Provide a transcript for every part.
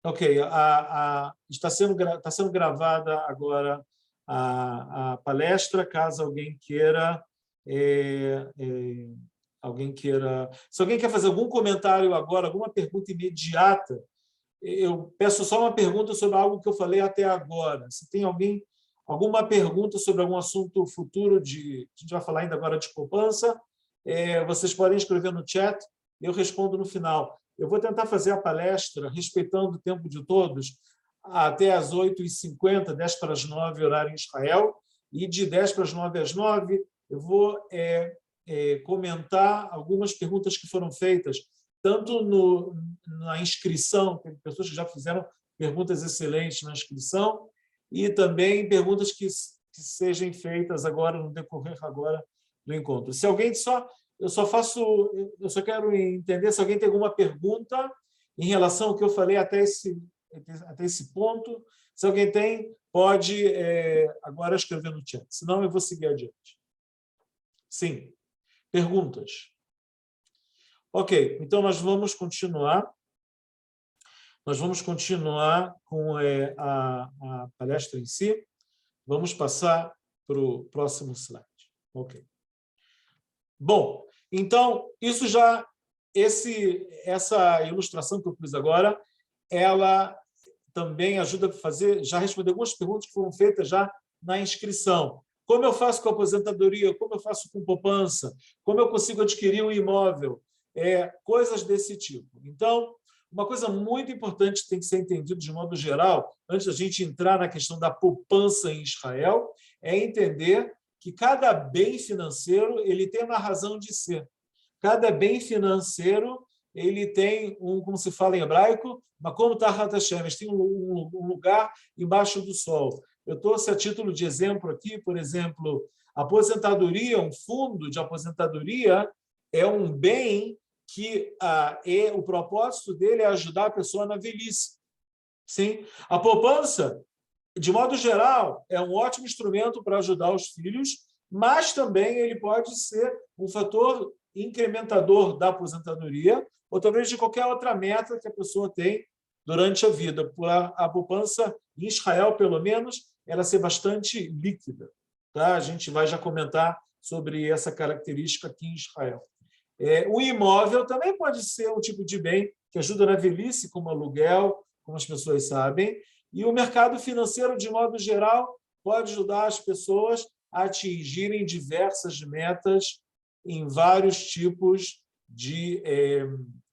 Ok, está sendo gravada agora a palestra, caso alguém queira... Se alguém quer fazer algum comentário agora, alguma pergunta imediata, eu peço só uma pergunta sobre algo que eu falei até agora. Se tem alguma pergunta sobre algum assunto futuro, a gente vai falar ainda agora de poupança, vocês podem escrever no chat, eu respondo no final. Eu vou tentar fazer a palestra, respeitando o tempo de todos, até às 8h50, 8h50, horário em Israel, e de 8h50 às 9h eu vou comentar algumas perguntas que foram feitas, tanto na inscrição, tem pessoas que já fizeram perguntas excelentes na inscrição, e também perguntas que sejam feitas agora, no decorrer agora do encontro. Se alguém eu só quero entender se alguém tem alguma pergunta em relação ao que eu falei até esse ponto. Se alguém tem, pode agora escrever no chat, senão eu vou seguir adiante. Sim. Perguntas? Ok, então nós vamos continuar. Nós vamos continuar com a palestra em si. Vamos passar para o próximo slide. Ok. Bom, então, essa ilustração que eu fiz agora, ela também ajuda a já responder algumas perguntas que foram feitas já na inscrição. Como eu faço com a aposentadoria? Como eu faço com poupança? Como eu consigo adquirir um imóvel? Coisas desse tipo. Então, uma coisa muito importante que tem que ser entendido de modo geral, antes da gente entrar na questão da poupança em Israel, é entender que cada bem financeiro ele tem uma razão de ser. Cada bem financeiro ele tem como se fala em hebraico, makom tachat hashemesh, tem um lugar embaixo do sol. Eu trouxe a título de exemplo aqui, por exemplo, aposentadoria, um fundo de aposentadoria é um bem que o propósito dele é ajudar a pessoa na velhice. Sim? A poupança, de modo geral, é um ótimo instrumento para ajudar os filhos, mas também ele pode ser um fator incrementador da aposentadoria ou talvez de qualquer outra meta que a pessoa tem durante a vida. A poupança, em Israel, pelo menos, ela ser bastante líquida. Tá? A gente vai já comentar sobre essa característica aqui em Israel. O imóvel também pode ser um tipo de bem que ajuda na velhice, como aluguel, como as pessoas sabem, e o mercado financeiro, de modo geral, pode ajudar as pessoas a atingirem diversas metas em vários tipos de...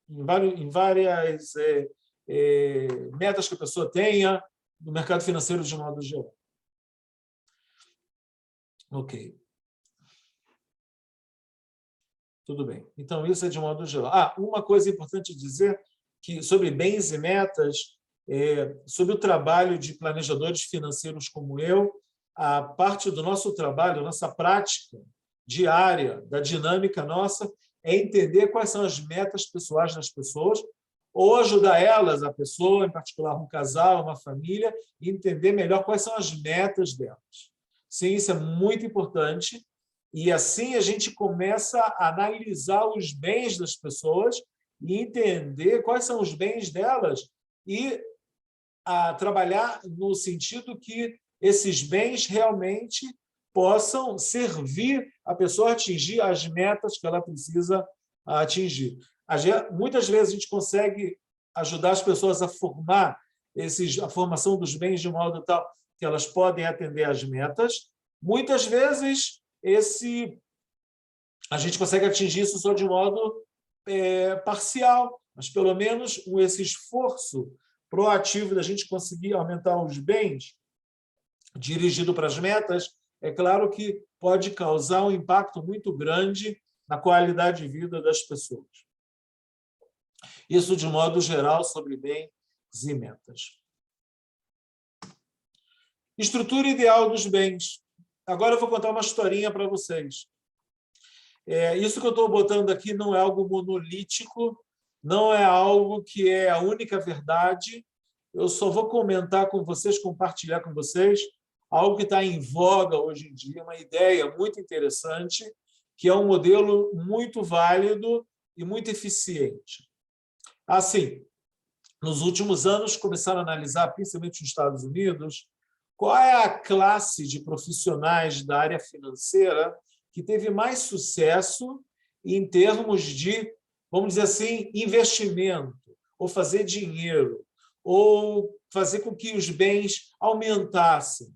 em várias metas que a pessoa tenha no mercado financeiro, de modo geral. Ok. Tudo bem. Então, isso é de modo geral. Uma coisa importante dizer que sobre bens e metas, sobre o trabalho de planejadores financeiros como eu, a parte do nosso trabalho, nossa prática diária, da dinâmica nossa, é entender quais são as metas pessoais das pessoas ou ajudar elas, a pessoa, em particular um casal, uma família, a entender melhor quais são as metas delas. Sim, isso é muito importante. E assim a gente começa a analisar os bens das pessoas e entender quais são os bens delas e a trabalhar no sentido que esses bens realmente possam servir a pessoa a atingir as metas que ela precisa atingir. Muitas vezes a gente consegue ajudar as pessoas a formar a formação dos bens de modo tal que elas podem atender às metas. Muitas vezes a gente consegue atingir isso só de modo parcial, mas pelo menos esse esforço proativo da gente conseguir aumentar os bens dirigido para as metas, é claro que pode causar um impacto muito grande na qualidade de vida das pessoas. Isso de modo geral sobre bens e metas. Estrutura ideal dos bens. Agora eu vou contar uma historinha para vocês. Isso que eu estou botando aqui não é algo monolítico, não é algo que é a única verdade. Eu só vou comentar com vocês, compartilhar com vocês algo que está em voga hoje em dia, uma ideia muito interessante, que é um modelo muito válido e muito eficiente. Assim, nos últimos anos, começaram a analisar, principalmente nos Estados Unidos, qual é a classe de profissionais da área financeira que teve mais sucesso em termos de, vamos dizer assim, investimento, ou fazer dinheiro, ou fazer com que os bens aumentassem.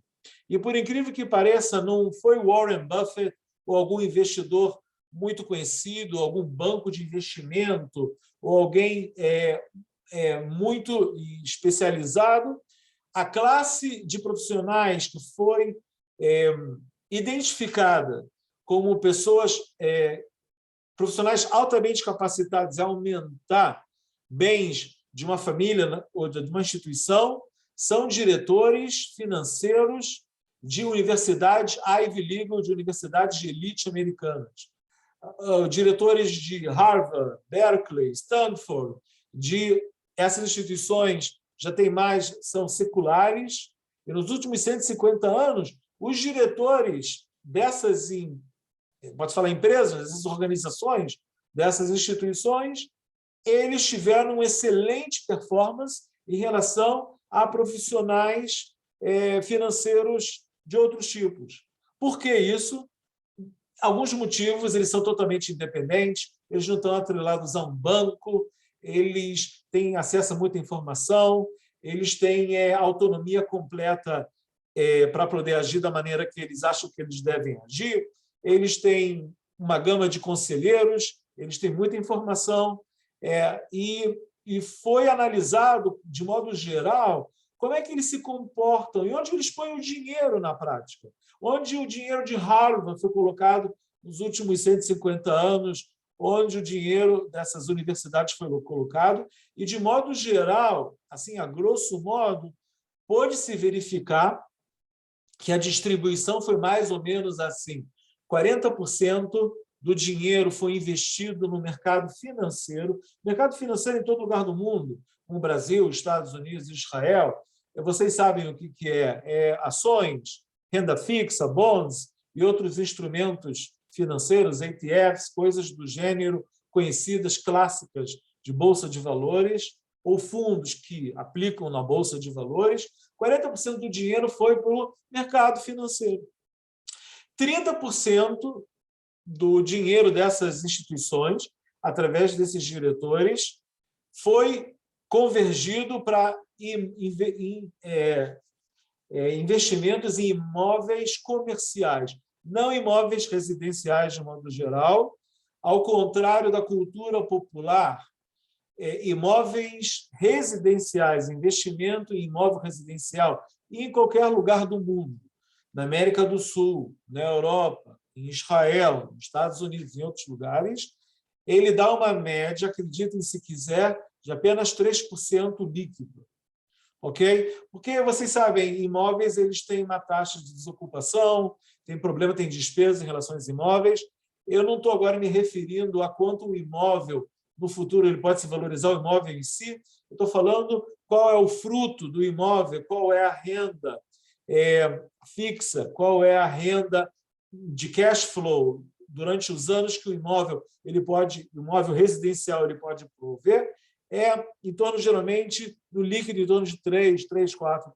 E, por incrível que pareça, não foi Warren Buffett ou algum investidor muito conhecido, algum banco de investimento, ou alguém muito especializado. A classe de profissionais que foi identificada como pessoas, profissionais altamente capacitados a aumentar bens de uma família ou de uma instituição, são diretores financeiros de universidades Ivy League, de universidades de elite americanas. Diretores de Harvard, Berkeley, Stanford, de essas instituições já tem mais, são seculares, e nos últimos 150 anos, os diretores dessas, pode falar empresas, dessas organizações, dessas instituições, eles tiveram uma excelente performance em relação a profissionais financeiros de outros tipos. Por que isso? Alguns motivos: eles são totalmente independentes, eles não estão atrelados a um banco, eles têm acesso a muita informação, eles têm autonomia completa para poder agir da maneira que eles acham que eles devem agir, eles têm uma gama de conselheiros, eles têm muita informação, e foi analisado, de modo geral, como é que eles se comportam e onde eles põem o dinheiro na prática. Onde o dinheiro de Harvard foi colocado nos últimos 150 anos, onde o dinheiro dessas universidades foi colocado, e, de modo geral, assim, a grosso modo, pôde-se verificar que a distribuição foi mais ou menos assim: 40% do dinheiro foi investido no mercado financeiro em todo lugar do mundo, no Brasil, Estados Unidos e Israel. Vocês sabem o que é ações, renda fixa, bonds e outros instrumentos financeiros, ETFs, coisas do gênero, conhecidas, clássicas, de bolsa de valores, ou fundos que aplicam na bolsa de valores. 40% do dinheiro foi para o mercado financeiro. 30% do dinheiro dessas instituições, através desses diretores, foi convergido para investimentos em imóveis comerciais, não imóveis residenciais de modo geral. Ao contrário da cultura popular, imóveis residenciais, investimento em imóvel residencial em qualquer lugar do mundo, na América do Sul, na Europa, em Israel, nos Estados Unidos, em outros lugares, ele dá uma média, acreditem se quiser, de apenas 3% líquido. Ok? Porque, vocês sabem, imóveis eles têm uma taxa de desocupação, tem problema, tem despesas em relação aos imóveis. Eu não estou agora me referindo a quanto o imóvel, no futuro, ele pode se valorizar, o imóvel em si. Eu estou falando qual é o fruto do imóvel, qual é a renda fixa, qual é a renda de cash flow durante os anos que o imóvel residencial ele pode prover, em torno, geralmente, no líquido, em torno de 3%, 4%.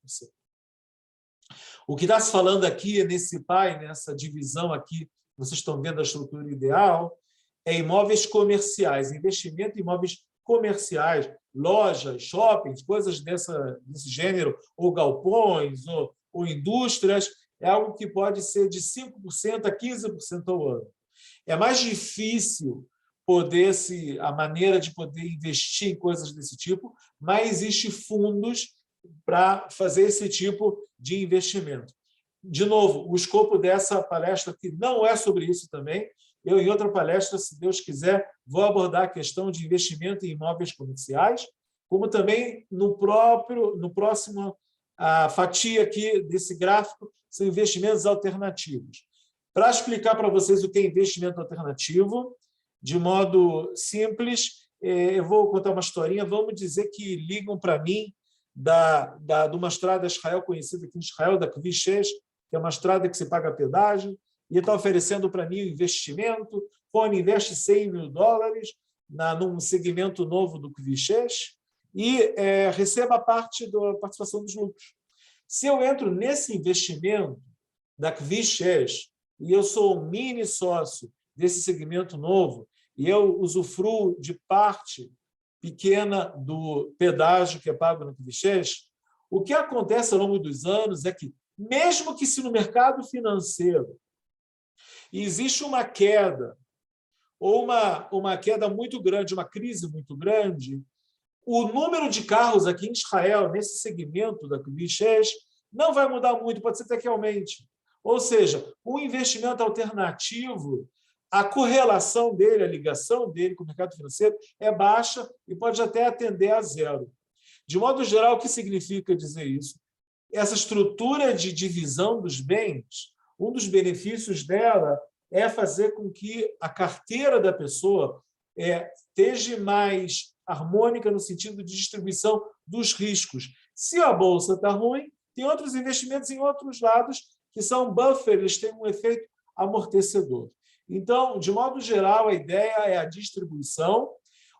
O que está se falando aqui, nessa divisão aqui, vocês estão vendo a estrutura ideal, é imóveis comerciais, investimento em imóveis comerciais, lojas, shoppings, coisas desse gênero, ou galpões, ou indústrias, é algo que pode ser de 5% a 15% ao ano. É mais difícil a maneira de poder investir em coisas desse tipo, mas existem fundos para fazer esse tipo de investimento. De novo, o escopo dessa palestra aqui não é sobre isso também. Eu, em outra palestra, se Deus quiser, vou abordar a questão de investimento em imóveis comerciais, como também no próximo fatia aqui desse gráfico, são investimentos alternativos. Para explicar para vocês o que é investimento alternativo, de modo simples, eu vou contar uma historinha. Vamos dizer que ligam para mim de uma estrada Israel conhecida aqui em Israel, da Kvish 6, que é uma estrada que se paga pedágio, e está oferecendo para mim um investimento. Rony, investe $100 mil, num segmento novo do Kviches e receba parte da participação dos lucros. Se eu entro nesse investimento da Kviches e eu sou um mini sócio desse segmento novo e eu usufruo de parte pequena do pedágio que é pago na Kviches, o que acontece ao longo dos anos é que, mesmo que se no mercado financeiro existe uma queda, ou uma queda muito grande, uma crise muito grande, o número de carros aqui em Israel, nesse segmento da Kviches, não vai mudar muito, pode ser até que aumente. Ou seja, o investimento alternativo, a correlação dele, a ligação dele com o mercado financeiro é baixa e pode até atender a zero. De modo geral, o que significa dizer isso? Essa estrutura de divisão dos bens, um dos benefícios dela é fazer com que a carteira da pessoa esteja mais harmônica no sentido de distribuição dos riscos. Se a bolsa está ruim, tem outros investimentos em outros lados que são buffer, eles têm um efeito amortecedor. Então, de modo geral, a ideia é a distribuição.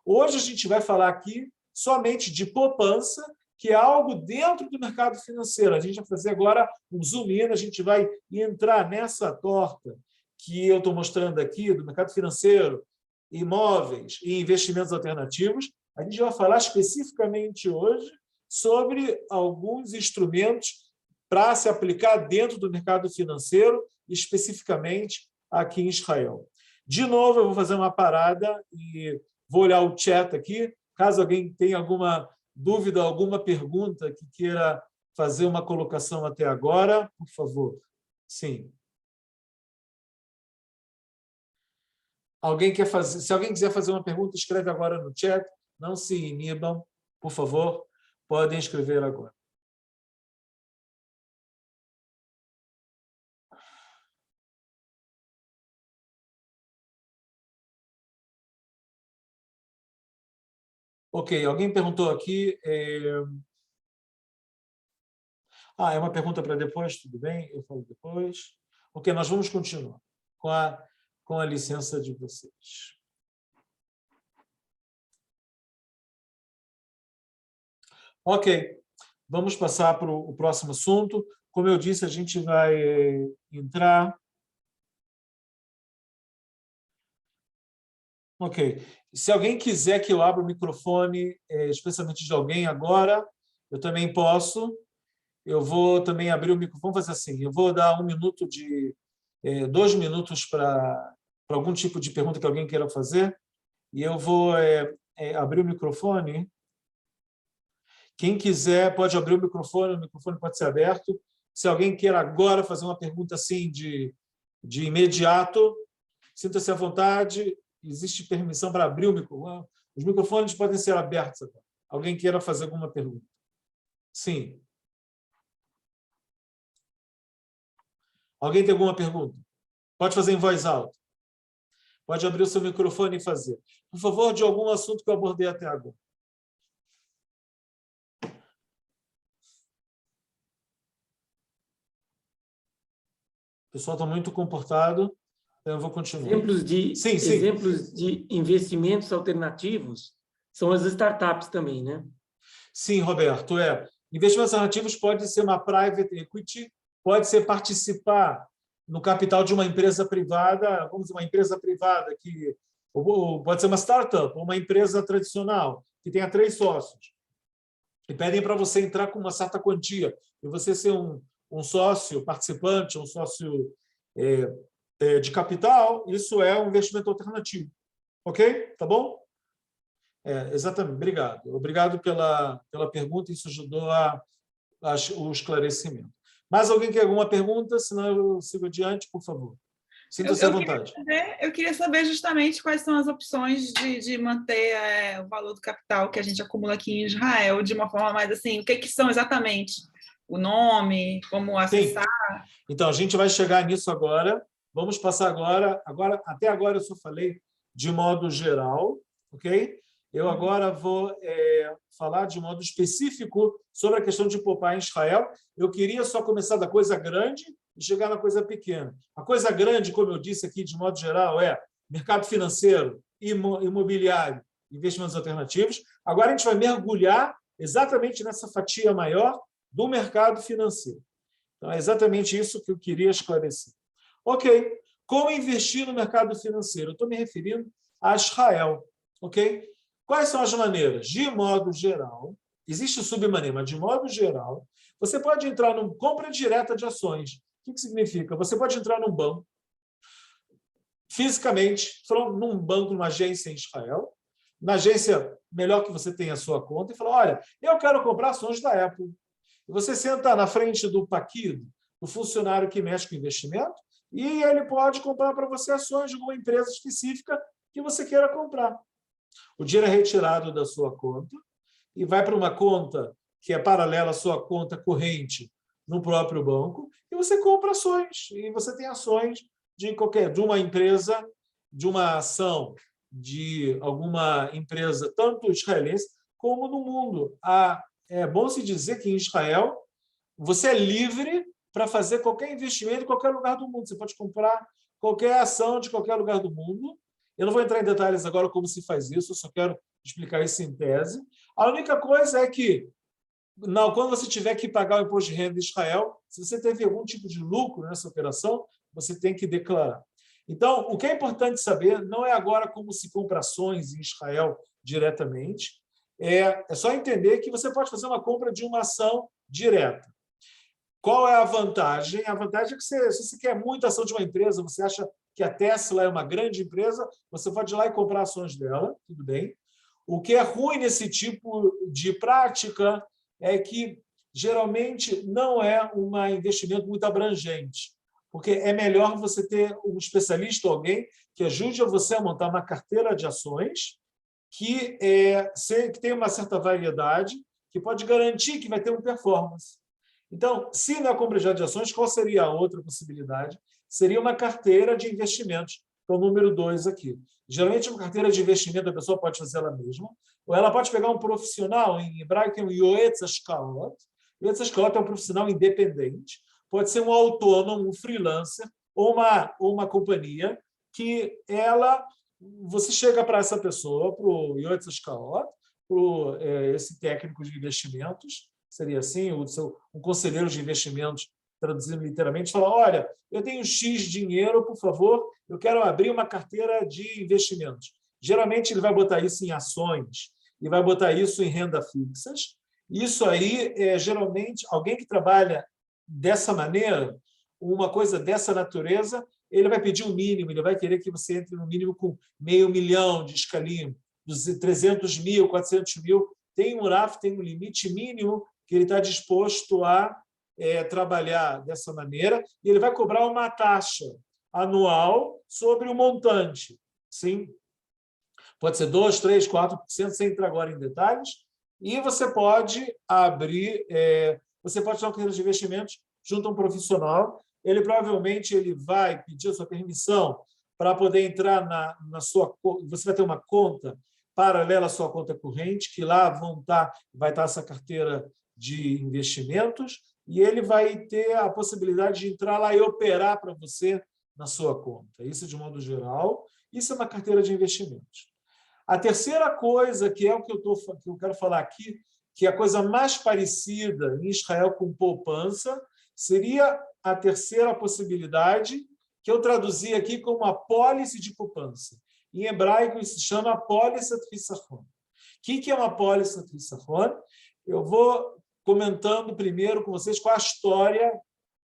Hoje a gente vai falar aqui somente de poupança, que é algo dentro do mercado financeiro. A gente vai fazer agora um zoom in, a gente vai entrar nessa torta que eu estou mostrando aqui, do mercado financeiro, imóveis e investimentos alternativos. A gente vai falar especificamente hoje sobre alguns instrumentos para se aplicar dentro do mercado financeiro, especificamente aqui em Israel. De novo, eu vou fazer uma parada e vou olhar o chat aqui. Caso alguém tenha alguma dúvida, alguma pergunta que queira fazer uma colocação até agora, por favor. Sim. Alguém quer fazer? Se alguém quiser fazer uma pergunta, escreve agora no chat. Não se inibam, por favor. Podem escrever agora. Ok, alguém perguntou aqui. É uma pergunta para depois? Tudo bem, eu falo depois. Ok, nós vamos continuar com a licença de vocês. Ok, vamos passar para o próximo assunto. Como eu disse, a gente vai entrar... Ok. Se alguém quiser que eu abra o microfone, especialmente de alguém agora, eu também posso. Eu vou também abrir o microfone. Vamos fazer assim, eu vou dar 2 minutos para algum tipo de pergunta que alguém queira fazer, e eu vou abrir o microfone. Quem quiser pode abrir o microfone pode ser aberto. Se alguém queira agora fazer uma pergunta assim de imediato, sinta-se à vontade. Existe permissão para abrir o microfone. Os microfones podem ser abertos agora. Alguém queira fazer alguma pergunta? Sim. Alguém tem alguma pergunta? Pode fazer em voz alta. Pode abrir o seu microfone e fazer. Por favor, de algum assunto que eu abordei até agora. O pessoal está muito comportado, então eu vou continuar. Exemplos de investimentos alternativos são as startups também, né? Sim, Roberto. Investimentos alternativos pode ser uma private equity, pode ser participar no capital de uma empresa privada, vamos dizer, uma empresa privada que pode ser uma startup, ou uma empresa tradicional, que tenha 3 sócios. E pedem para você entrar com uma certa quantia, e você ser um sócio participante, um sócio de capital, isso é um investimento alternativo. Ok? Tá bom? Exatamente. Obrigado. Obrigado pela pergunta, isso ajudou o esclarecimento. Mais alguém quer alguma pergunta? Senão eu sigo adiante, por favor. Sinta-se à vontade. Eu queria saber justamente quais são as opções de manter o valor do capital que a gente acumula aqui em Israel de uma forma mais assim, o que são exatamente? O nome, como acessar? Sim. Então, a gente vai chegar nisso agora. Vamos passar agora. Até agora eu só falei de modo geral, ok? Eu agora vou falar de modo específico sobre a questão de poupar em Israel. Eu queria só começar da coisa grande e chegar na coisa pequena. A coisa grande, como eu disse aqui, de modo geral, é mercado financeiro, imobiliário, investimentos alternativos. Agora a gente vai mergulhar exatamente nessa fatia maior do mercado financeiro. Então, é exatamente isso que eu queria esclarecer. Ok. Como investir no mercado financeiro? Eu estou me referindo a Israel. Ok? Quais são as maneiras? De modo geral, existe submaneira, mas de modo geral, você pode entrar numa compra direta de ações. O que significa? Você pode entrar num banco, fisicamente, num banco, numa agência em Israel, na agência melhor que você tenha a sua conta, e falar, olha, eu quero comprar ações da Apple. E você senta na frente do paquido, do funcionário que mexe com investimento, e ele pode comprar para você ações de alguma empresa específica que você queira comprar. O dinheiro é retirado da sua conta e vai para uma conta que é paralela à sua conta corrente no próprio banco, e você compra ações. E você tem ações de uma empresa, de uma ação de alguma empresa, tanto israelense como no mundo. É bom se dizer que em Israel você é livre para fazer qualquer investimento em qualquer lugar do mundo. Você pode comprar qualquer ação de qualquer lugar do mundo. Eu não vou entrar em detalhes agora como se faz isso, eu só quero explicar isso em tese. A única coisa é que, quando você tiver que pagar o imposto de renda em Israel, se você teve algum tipo de lucro nessa operação, você tem que declarar. Então, o que é importante saber não é agora como se compra ações em Israel diretamente, é só entender que você pode fazer uma compra de uma ação direta. Qual é a vantagem? A vantagem é que se você quer muita ação de uma empresa, você acha que a Tesla é uma grande empresa, você pode ir lá e comprar ações dela, tudo bem. O que é ruim nesse tipo de prática é que, geralmente, não é um investimento muito abrangente, porque é melhor você ter um especialista ou alguém que ajude você a montar uma carteira de ações que tem uma certa variedade, que pode garantir que vai ter uma performance. Então, se não é compra de ações, qual seria a outra possibilidade? Seria uma carteira de investimentos, que é o número 2 aqui. Geralmente, uma carteira de investimento a pessoa pode fazer ela mesma, ou ela pode pegar um profissional, em hebraico é um yoetz hashkaot. Yoetz hashkaot é um profissional independente, pode ser um autônomo, um freelancer, ou uma companhia, que você chega para essa pessoa, para o yoetz hashkaot, para esse técnico de investimentos, seria assim, um conselheiro de investimentos, traduzindo literalmente, fala, olha, eu tenho X dinheiro, por favor, eu quero abrir uma carteira de investimentos. Geralmente, ele vai botar isso em ações e vai botar isso em renda fixas. Isso aí geralmente, alguém que trabalha dessa maneira, uma coisa dessa natureza, ele vai pedir um mínimo, ele vai querer que você entre no mínimo com $500 mil de escalinho, 300 mil, 400 mil. Tem um RAF, tem um limite mínimo que ele está disposto a trabalhar dessa maneira, e ele vai cobrar uma taxa anual sobre o montante. Sim? Pode ser 2%, 3%, 4%, sem entrar agora em detalhes, e você pode abrir, você pode ter uma carteira de investimentos junto a um profissional, ele provavelmente vai pedir a sua permissão para poder entrar na sua... Você vai ter uma conta paralela à sua conta corrente, que lá vai estar essa carteira de investimentos, e ele vai ter a possibilidade de entrar lá e operar para você na sua conta. Isso de modo geral. Isso é uma carteira de investimentos. A terceira coisa, que é o que eu quero falar aqui, que é a coisa mais parecida em Israel com poupança, seria a terceira possibilidade, que eu traduzi aqui como a pólice de poupança. Em hebraico, isso se chama pólice trissachon. O que é uma pólice trissachon? Eu vou comentando primeiro com vocês qual a história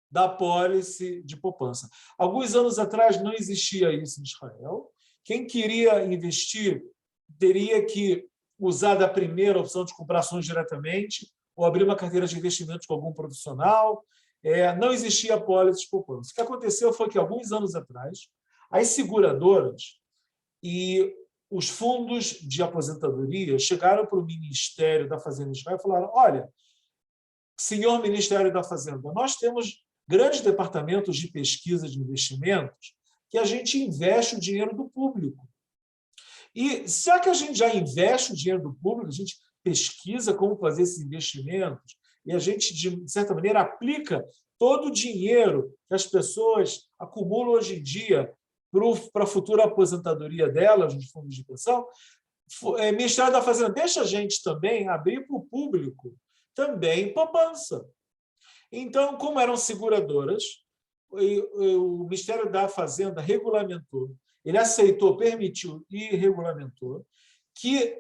da pólice de poupança. Alguns anos atrás não existia isso em Israel. Quem queria investir teria que usar da primeira opção de comprar ações diretamente ou abrir uma carteira de investimentos com algum profissional. Não existia pólice de poupança. O que aconteceu foi que, alguns anos atrás, as seguradoras e os fundos de aposentadoria chegaram para o Ministério da Fazenda de Israel e falaram, olha, senhor Ministério da Fazenda, nós temos grandes departamentos de pesquisa de investimentos que a gente investe o dinheiro do público. E será que a gente já investe o dinheiro do público, a gente pesquisa como fazer esses investimentos e a gente, de certa maneira, aplica todo o dinheiro que as pessoas acumulam hoje em dia para a futura aposentadoria delas, nos fundos de pensão, o Ministério da Fazenda deixa a gente também abrir para o público também poupança. Então, como eram seguradoras, o Ministério da Fazenda regulamentou, ele aceitou, permitiu e regulamentou que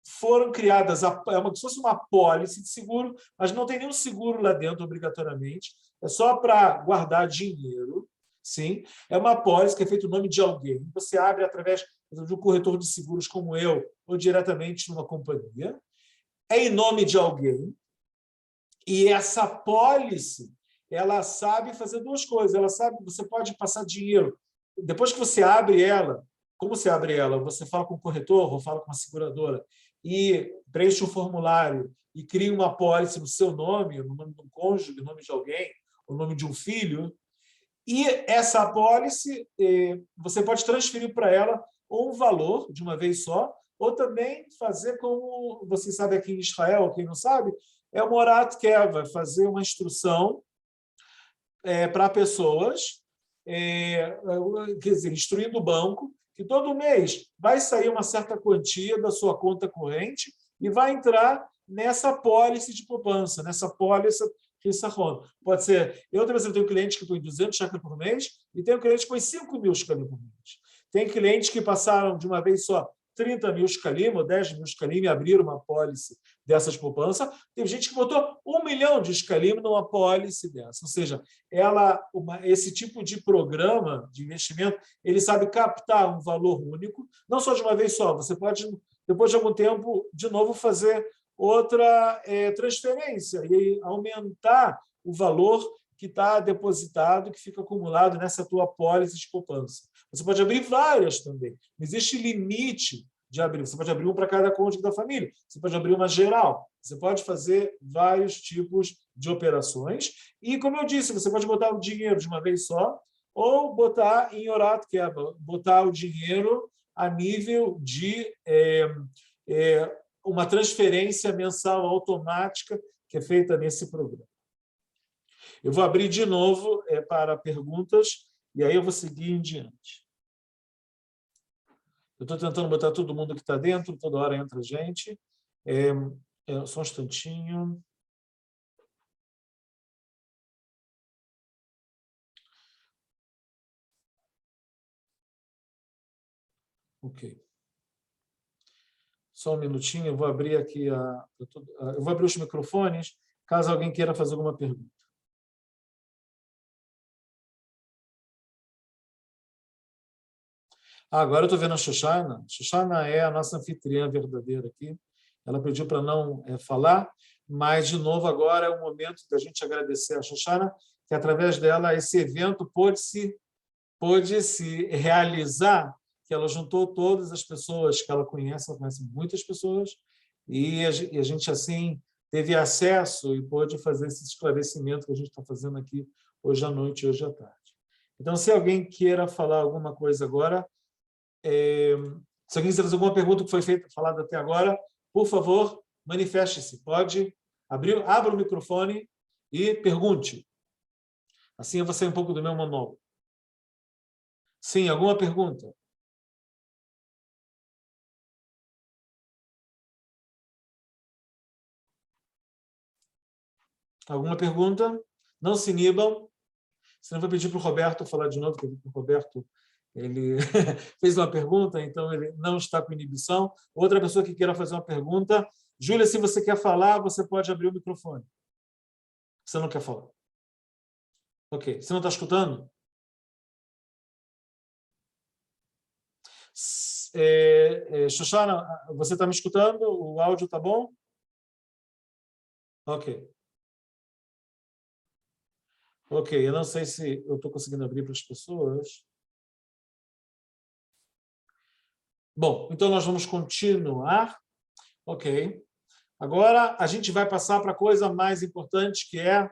foram criadas, é como se fosse uma apólice de seguro, mas não tem nenhum seguro lá dentro, obrigatoriamente, é só para guardar dinheiro. Sim, é uma apólice que é feita em nome de alguém. Você abre através de um corretor de seguros como eu, ou diretamente numa companhia. É em nome de alguém. E essa apólice, ela sabe fazer duas coisas. Ela sabe, você pode passar dinheiro. Depois que você abre ela, como você abre ela? Você fala com o corretor ou fala com a seguradora e preenche um formulário e cria uma apólice no seu nome, no nome de um cônjuge, no nome de alguém, no nome de um filho. E essa apólice, você pode transferir para ela ou um valor de uma vez só, ou também fazer como você sabe aqui em Israel, quem não sabe, é o Morat Keva, fazer uma instrução para pessoas, quer dizer, instruindo o banco, que todo mês vai sair uma certa quantia da sua conta corrente e vai entrar nessa apólice de poupança, nessa apólice pode ser. Eu tenho clientes que põem 200 shekels por mês e tenho clientes que põem 5 mil shekels por mês. Tem clientes que passaram de uma vez só 30 mil shekalim ou 10 mil shekalim e abriram uma apólice dessas poupanças. Tem gente que botou 1 milhão de shekalim numa apólice dessa. Ou seja, esse tipo de programa de investimento, ele sabe captar um valor único, não só de uma vez só. Você pode, depois de algum tempo, de novo fazer outra transferência e aumentar o valor que está depositado, que fica acumulado nessa tua apólice de poupança. Você pode abrir várias também. Não existe limite de abrir. Você pode abrir um para cada cônjuge da família. Você pode abrir uma geral. Você pode fazer vários tipos de operações. E, como eu disse, você pode botar o dinheiro de uma vez só ou botar em Orat, que é botar o dinheiro a nível de uma transferência mensal automática que é feita nesse programa. Eu vou abrir de novo para perguntas e aí eu vou seguir em diante. Eu estou tentando botar todo mundo que está dentro, toda hora entra gente. Só um instantinho. Ok. Só um minutinho, eu vou abrir aqui eu vou abrir os microfones, caso alguém queira fazer alguma pergunta. Agora eu estou vendo a Shoshana. Shoshana é a nossa anfitriã verdadeira aqui. Ela pediu para não falar, mas, de novo, agora é o momento da gente agradecer a Shoshana, que, através dela, esse evento pôde se realizar, que ela juntou todas as pessoas que ela conhece muitas pessoas, e a gente, assim, teve acesso e pôde fazer esse esclarecimento que a gente está fazendo aqui hoje à noite e hoje à tarde. Então, se alguém queira falar alguma coisa agora, se alguém quiser fazer alguma pergunta que foi falada até agora, por favor, manifeste-se. Pode abra o microfone e pergunte. Assim eu vou sair um pouco do meu monólogo. Sim, alguma pergunta? Alguma pergunta? Não se inibam. Senão eu vou pedir para o Roberto falar de novo, porque o Roberto ele fez uma pergunta, então ele não está com inibição. Outra pessoa que queira fazer uma pergunta. Júlia, se você quer falar, você pode abrir o microfone. Você não quer falar? Ok. Você não está escutando? Shoshana, você está me escutando? O áudio está bom? Ok. Ok, eu não sei se eu estou conseguindo abrir para as pessoas. Bom, então nós vamos continuar. Ok. Agora a gente vai passar para a coisa mais importante, que é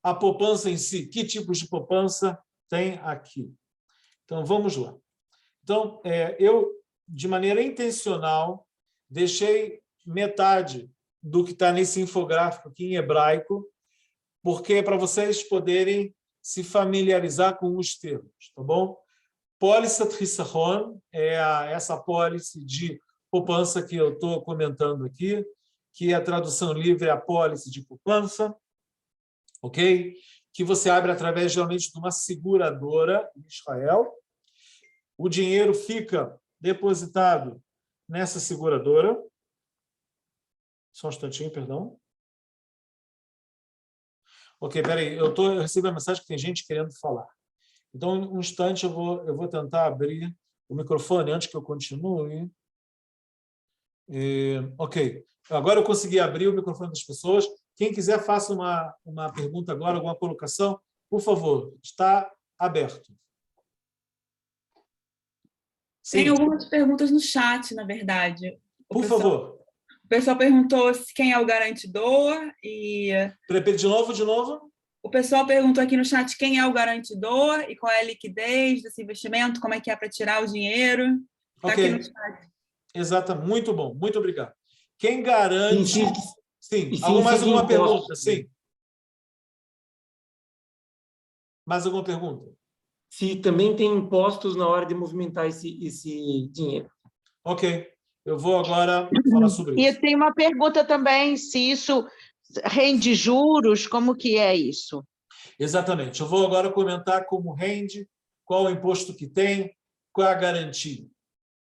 a poupança em si. Que tipos de poupança tem aqui? Então, vamos lá. Então, eu, de maneira intencional, deixei metade do que está nesse infográfico aqui em hebraico, porque é para vocês poderem se familiarizar com os termos, tá bom? Pólice חיסכון é essa apólice de poupança que eu estou comentando aqui, que a tradução livre é a apólice de poupança, ok? Que você abre através, geralmente, de uma seguradora em Israel. O dinheiro fica depositado nessa seguradora. Só um instantinho, perdão. Ok, peraí, eu recebi a mensagem que tem gente querendo falar. Então, um instante, eu vou tentar abrir o microfone antes que eu continue. Ok, agora eu consegui abrir o microfone das pessoas. Quem quiser, faça uma pergunta agora, alguma colocação. Por favor, está aberto. Tem algumas perguntas no chat, na verdade. Por favor. O pessoal perguntou quem é o garantidor e... De novo. O pessoal perguntou aqui no chat quem é o garantidor e qual é a liquidez desse investimento, como é que é para tirar o dinheiro. Está aqui no chat. Exato, muito bom, muito obrigado. Quem garante... Sim, mais alguma pergunta? Sim. Mais alguma pergunta? Se também tem impostos na hora de movimentar esse dinheiro. Ok, eu vou agora falar sobre isso. E tem uma pergunta também, se isso rende juros, como que é isso? Exatamente, eu vou agora comentar como rende, qual o imposto que tem, qual é a garantia.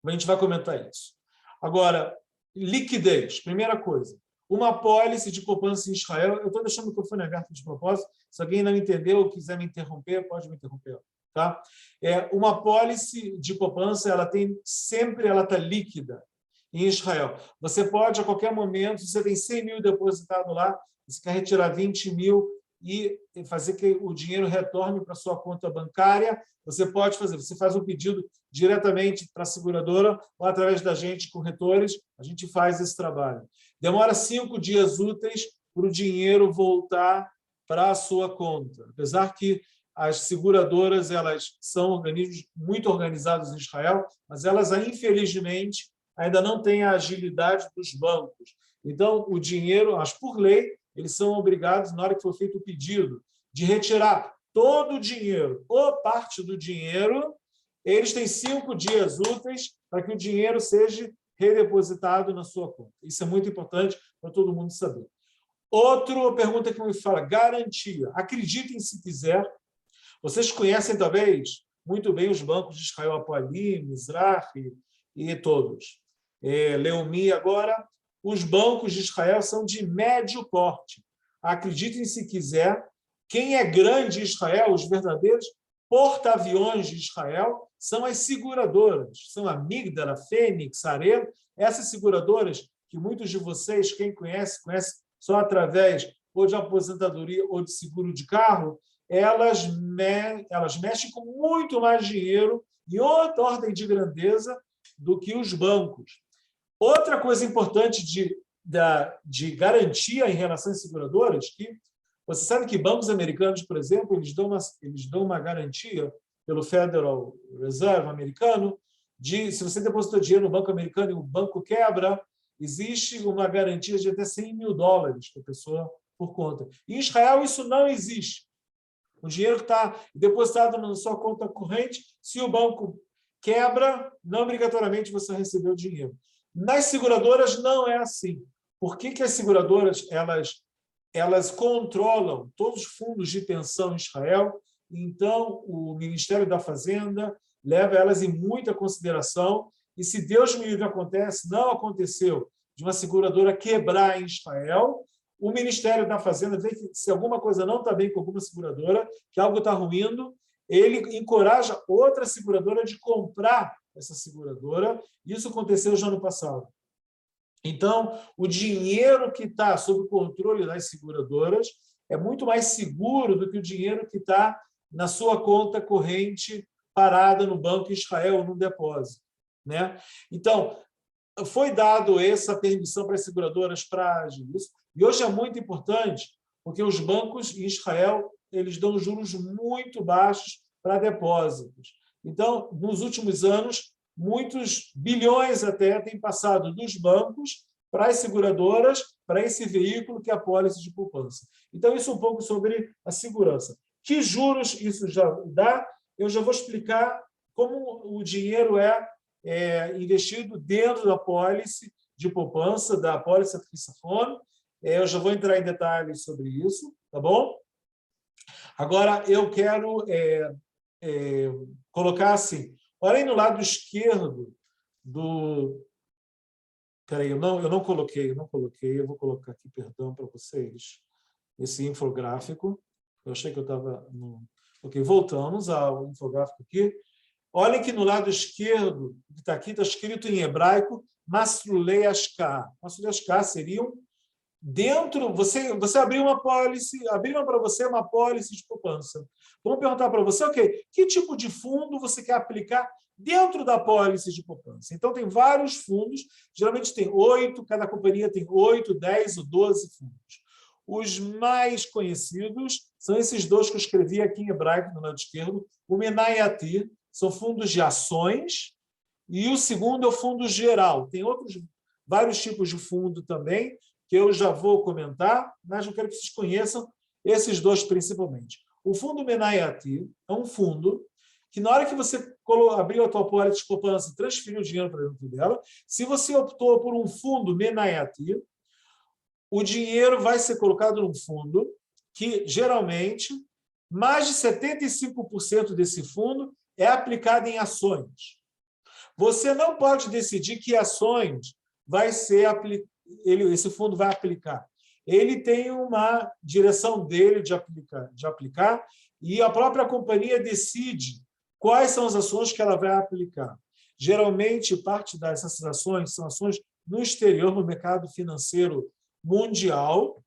A gente vai comentar isso. Agora, liquidez, primeira coisa. Uma apólice de poupança em Israel, eu estou deixando o microfone aberto de propósito, se alguém não entendeu ou quiser me interromper, pode me interromper. Tá? Uma apólice de poupança, ela está líquida em Israel. Você pode, a qualquer momento, se você tem 100 mil depositado lá, você quer retirar 20 mil e fazer que o dinheiro retorne para a sua conta bancária, você pode fazer. Você faz um pedido diretamente para a seguradora ou através da gente, corretores, a gente faz esse trabalho. Demora 5 dias úteis para o dinheiro voltar para a sua conta. Apesar que as seguradoras, elas são organismos muito organizados em Israel, mas elas, infelizmente, ainda não têm a agilidade dos bancos. Então, o dinheiro, por lei, eles são obrigados, na hora que for feito o pedido, de retirar todo o dinheiro ou parte do dinheiro, eles têm 5 dias úteis para que o dinheiro seja redepositado na sua conta. Isso é muito importante para todo mundo saber. Outra pergunta que me fala, garantia. Acreditem se quiser. Vocês conhecem, talvez, muito bem os bancos de Israel, Apoalim, Mizrahi e todos. Leumi, agora, os bancos de Israel são de médio porte. Acreditem se quiser, quem é grande em Israel, os verdadeiros porta-aviões de Israel, são as seguradoras. São a Migdala, Fênix, Arel. Essas seguradoras, que muitos de vocês, quem conhece só através ou de aposentadoria ou de seguro de carro, elas mexem com muito mais dinheiro e outra ordem de grandeza do que os bancos. Outra coisa importante de garantia em relação às seguradoras, que você sabe que bancos americanos, por exemplo, eles dão uma garantia pelo Federal Reserve americano de, se você depositou dinheiro no banco americano e o banco quebra, existe uma garantia de até $100 mil para a pessoa por conta. Em Israel, isso não existe. O dinheiro que está depositado na sua conta corrente, se o banco quebra, não obrigatoriamente você recebeu o dinheiro. Nas seguradoras não é assim. Por que as seguradoras elas controlam todos os fundos de pensão em Israel? Então, o Ministério da Fazenda leva elas em muita consideração, e se Deus me livre acontece, não aconteceu de uma seguradora quebrar em Israel, o Ministério da Fazenda vê que se alguma coisa não está bem com alguma seguradora, que algo está ruindo, ele encoraja outra seguradora de comprar essa seguradora. Isso aconteceu já no passado. Então, o dinheiro que está sob o controle das seguradoras é muito mais seguro do que o dinheiro que está na sua conta corrente parada no Banco Israel ou no depósito, né? Então, foi dado essa permissão para as seguradoras para agir isso. E hoje é muito importante, porque os bancos em Israel eles dão juros muito baixos para depósitos. Então, nos últimos anos, muitos bilhões até têm passado dos bancos para as seguradoras, para esse veículo que é a apólice de poupança. Então, isso um pouco sobre a segurança. Que juros isso já dá? Eu já vou explicar como o dinheiro é investido dentro da pólice de poupança, da pólice חיסכון. Eu já vou entrar em detalhes sobre isso, tá bom? Agora, eu quero colocar assim, olhem no lado esquerdo do... Peraí, eu não coloquei, eu vou colocar aqui, perdão para vocês, esse infográfico. Eu achei que eu estava no... Ok, voltamos ao infográfico aqui. Olhem que no lado esquerdo, que está aqui, está escrito em hebraico, Maslulei Ashkar. Maslulei Ashkar seriam dentro... Você abriu uma pólice, abriram para você uma pólice de poupança. Vamos perguntar para você, ok, que tipo de fundo você quer aplicar dentro da pólice de poupança? Então, tem vários fundos, geralmente tem 8, cada companhia tem 8, 10 ou 12 fundos. Os mais conhecidos são esses dois que eu escrevi aqui em hebraico, no lado esquerdo, o Menayati, são fundos de ações, e o segundo é o fundo geral. Tem vários tipos de fundo também, que eu já vou comentar, mas eu quero que vocês conheçam esses dois principalmente. O fundo Menayati é um fundo que, na hora que você abriu a tua pólice de poupança e transferiu o dinheiro para dentro dela, se você optou por um fundo Menayati, o dinheiro vai ser colocado num fundo que, geralmente, mais de 75% desse fundo é aplicado em ações. Você não pode decidir que ações esse fundo vai aplicar. Ele tem uma direção dele de aplicar, e a própria companhia decide quais são as ações que ela vai aplicar. Geralmente, parte dessas ações são ações no exterior, no mercado financeiro mundial,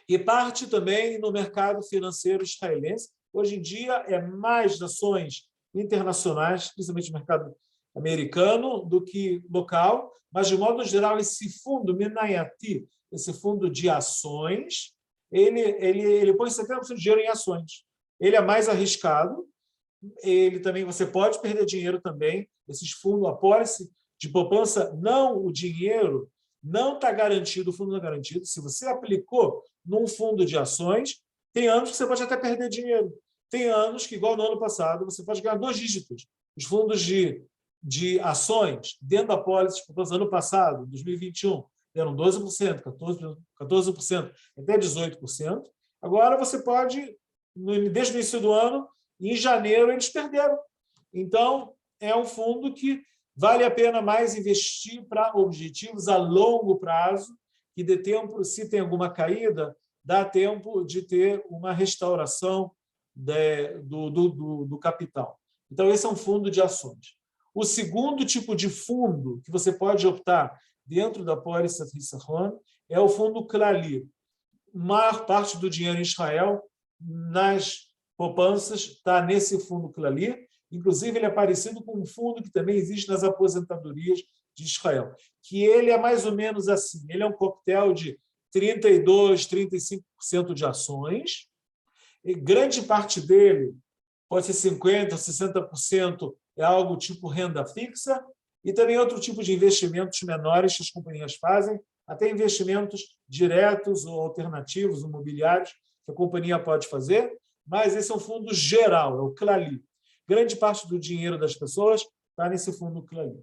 e parte também no mercado financeiro israelense. Hoje em dia, é mais ações internacionais, principalmente no mercado americano, do que local, mas, de modo geral, esse fundo Menayati, esse fundo de ações, ele põe 70% de dinheiro em ações. Ele é mais arriscado, ele também, você pode perder dinheiro também. Esses fundos, a pólice de poupança, o dinheiro não está garantido, o fundo não é garantido. Se você aplicou num fundo de ações, tem anos que você pode até perder dinheiro. Tem anos que, igual no ano passado, você pode ganhar 2 dígitos. Os fundos de ações, dentro da pólice de poupança, ano passado, 2021, deram 12%, 14%, até 18%. Agora você pode, desde o início do ano, em janeiro, eles perderam. Então, é um fundo que vale a pena mais investir para objetivos a longo prazo, que dê tempo, se tem alguma caída, dá tempo de ter uma restauração do capital. Então, esse é um fundo de ações. O segundo tipo de fundo que você pode optar dentro da pólice חיסכון é o fundo Klali. Maior parte do dinheiro em Israel, nas poupanças, está nesse fundo Klali. Inclusive, ele é parecido com um fundo que também existe nas aposentadorias de Israel, que ele é mais ou menos assim. Ele é um coquetel de 32%, 35% de ações, e grande parte dele, pode ser 50%, 60%, é algo tipo renda fixa, e também outro tipo de investimentos menores que as companhias fazem, até investimentos diretos ou alternativos, imobiliários, que a companhia pode fazer, mas esse é um fundo geral, é o Klali. Grande parte do dinheiro das pessoas está nesse fundo Klali.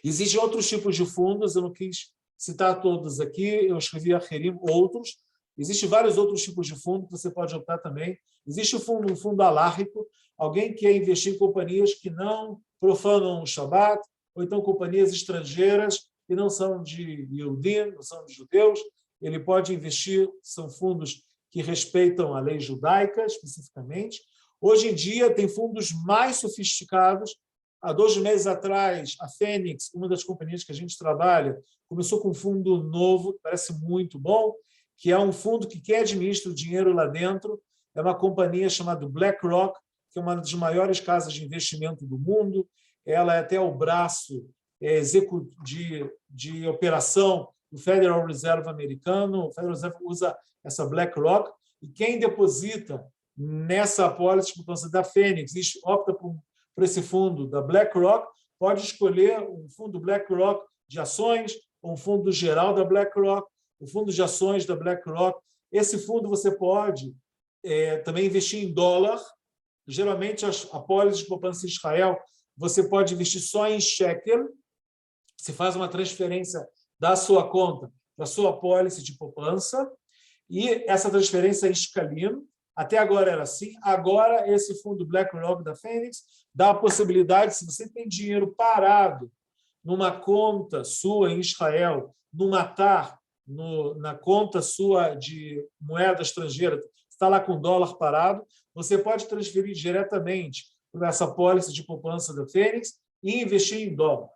Existem outros tipos de fundos, eu não quis citar todos aqui, eu escrevi Acherim, outros. Existem vários outros tipos de fundo que você pode optar também. Existe um fundo alárrico, alguém que quer investir em companhias que não profanam o Shabat, ou então companhias estrangeiras que não são de Yehudim, não são de judeus. Ele pode investir, são fundos que respeitam a lei judaica, especificamente. Hoje em dia, tem fundos mais sofisticados. Há 2 meses atrás, a Fênix, uma das companhias que a gente trabalha, começou com um fundo novo, que parece muito bom, que é um fundo que quem administra o dinheiro lá dentro é uma companhia chamada BlackRock, que é uma das maiores casas de investimento do mundo. Ela é até o braço de operação do Federal Reserve americano. O Federal Reserve usa essa BlackRock, e quem deposita nessa apólice de poupança da Fênix e opta por esse fundo da BlackRock, pode escolher um fundo BlackRock de ações, ou um fundo geral da BlackRock, o fundo de ações da BlackRock. Esse fundo você pode também investir em dólar. geralmente, a pólice de poupança em Israel, você pode investir só em shekel, você faz uma transferência da sua conta para a sua pólice de poupança, e essa transferência é em shekalim. Até agora era assim. Agora, esse fundo BlackRock da Fênix dá a possibilidade, se você tem dinheiro parado numa conta sua em Israel, no Matar, na conta sua de moeda estrangeira, está lá com dólar parado, você pode transferir diretamente para essa pólice de poupança da Fênix e investir em dólar.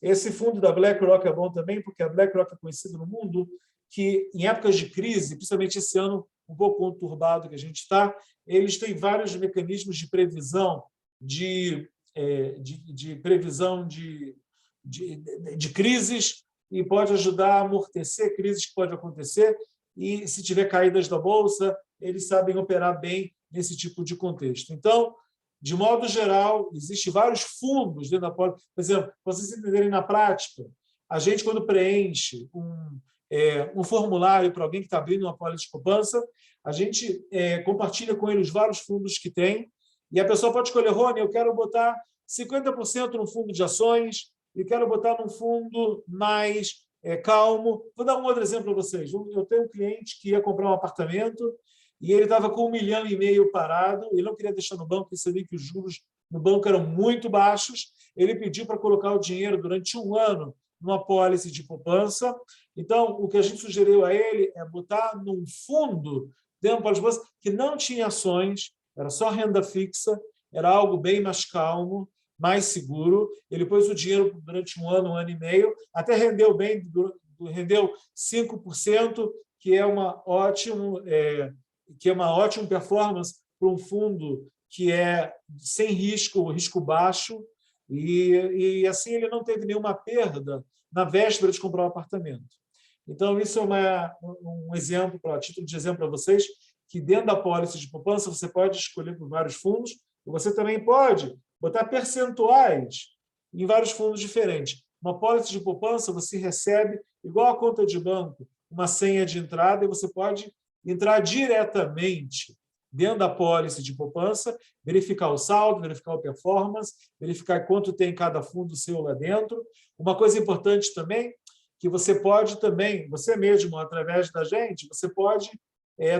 Esse fundo da BlackRock é bom também, porque a BlackRock é conhecida no mundo que, em épocas de crise, principalmente esse ano um pouco conturbado que a gente está, eles têm vários mecanismos de previsão de crises e pode ajudar a amortecer crises que podem acontecer, e se tiver caídas da bolsa, eles sabem operar bem nesse tipo de contexto. Então, de modo geral, existem vários fundos dentro da pólice. Por exemplo, para vocês entenderem na prática, a gente, quando preenche um formulário para alguém que está abrindo uma pólice de poupança, a gente compartilha com ele os vários fundos que tem, e a pessoa pode escolher: Rony, eu quero botar 50% no fundo de ações e quero botar num fundo mais calmo. Vou dar um outro exemplo para vocês. Eu tenho um cliente que ia comprar um apartamento e ele estava com 1,5 milhão parado, ele não queria deixar no banco, porque sabia que os juros no banco eram muito baixos. Ele pediu para colocar o dinheiro durante 1 ano numa pólice de poupança. Então, o que a gente sugeriu a ele é botar num fundo dentro da pólice de poupança que não tinha ações, era só renda fixa, era algo bem mais calmo, mais seguro. Ele pôs o dinheiro durante 1 ano, 1 ano e meio, até rendeu bem, rendeu 5%, que é uma ótima performance para um fundo que é sem risco baixo, e assim ele não teve nenhuma perda na véspera de comprar um apartamento. Então, isso é um exemplo, a título de exemplo para vocês, que dentro da pólice de poupança você pode escolher por vários fundos, e você também pode botar percentuais em vários fundos diferentes. Uma pólice de poupança você recebe, igual a conta de banco, uma senha de entrada, e você pode entrar diretamente dentro da pólice de poupança, verificar o saldo, verificar a performance, verificar quanto tem cada fundo seu lá dentro. Uma coisa importante também, que você pode também, você mesmo, através da gente, você pode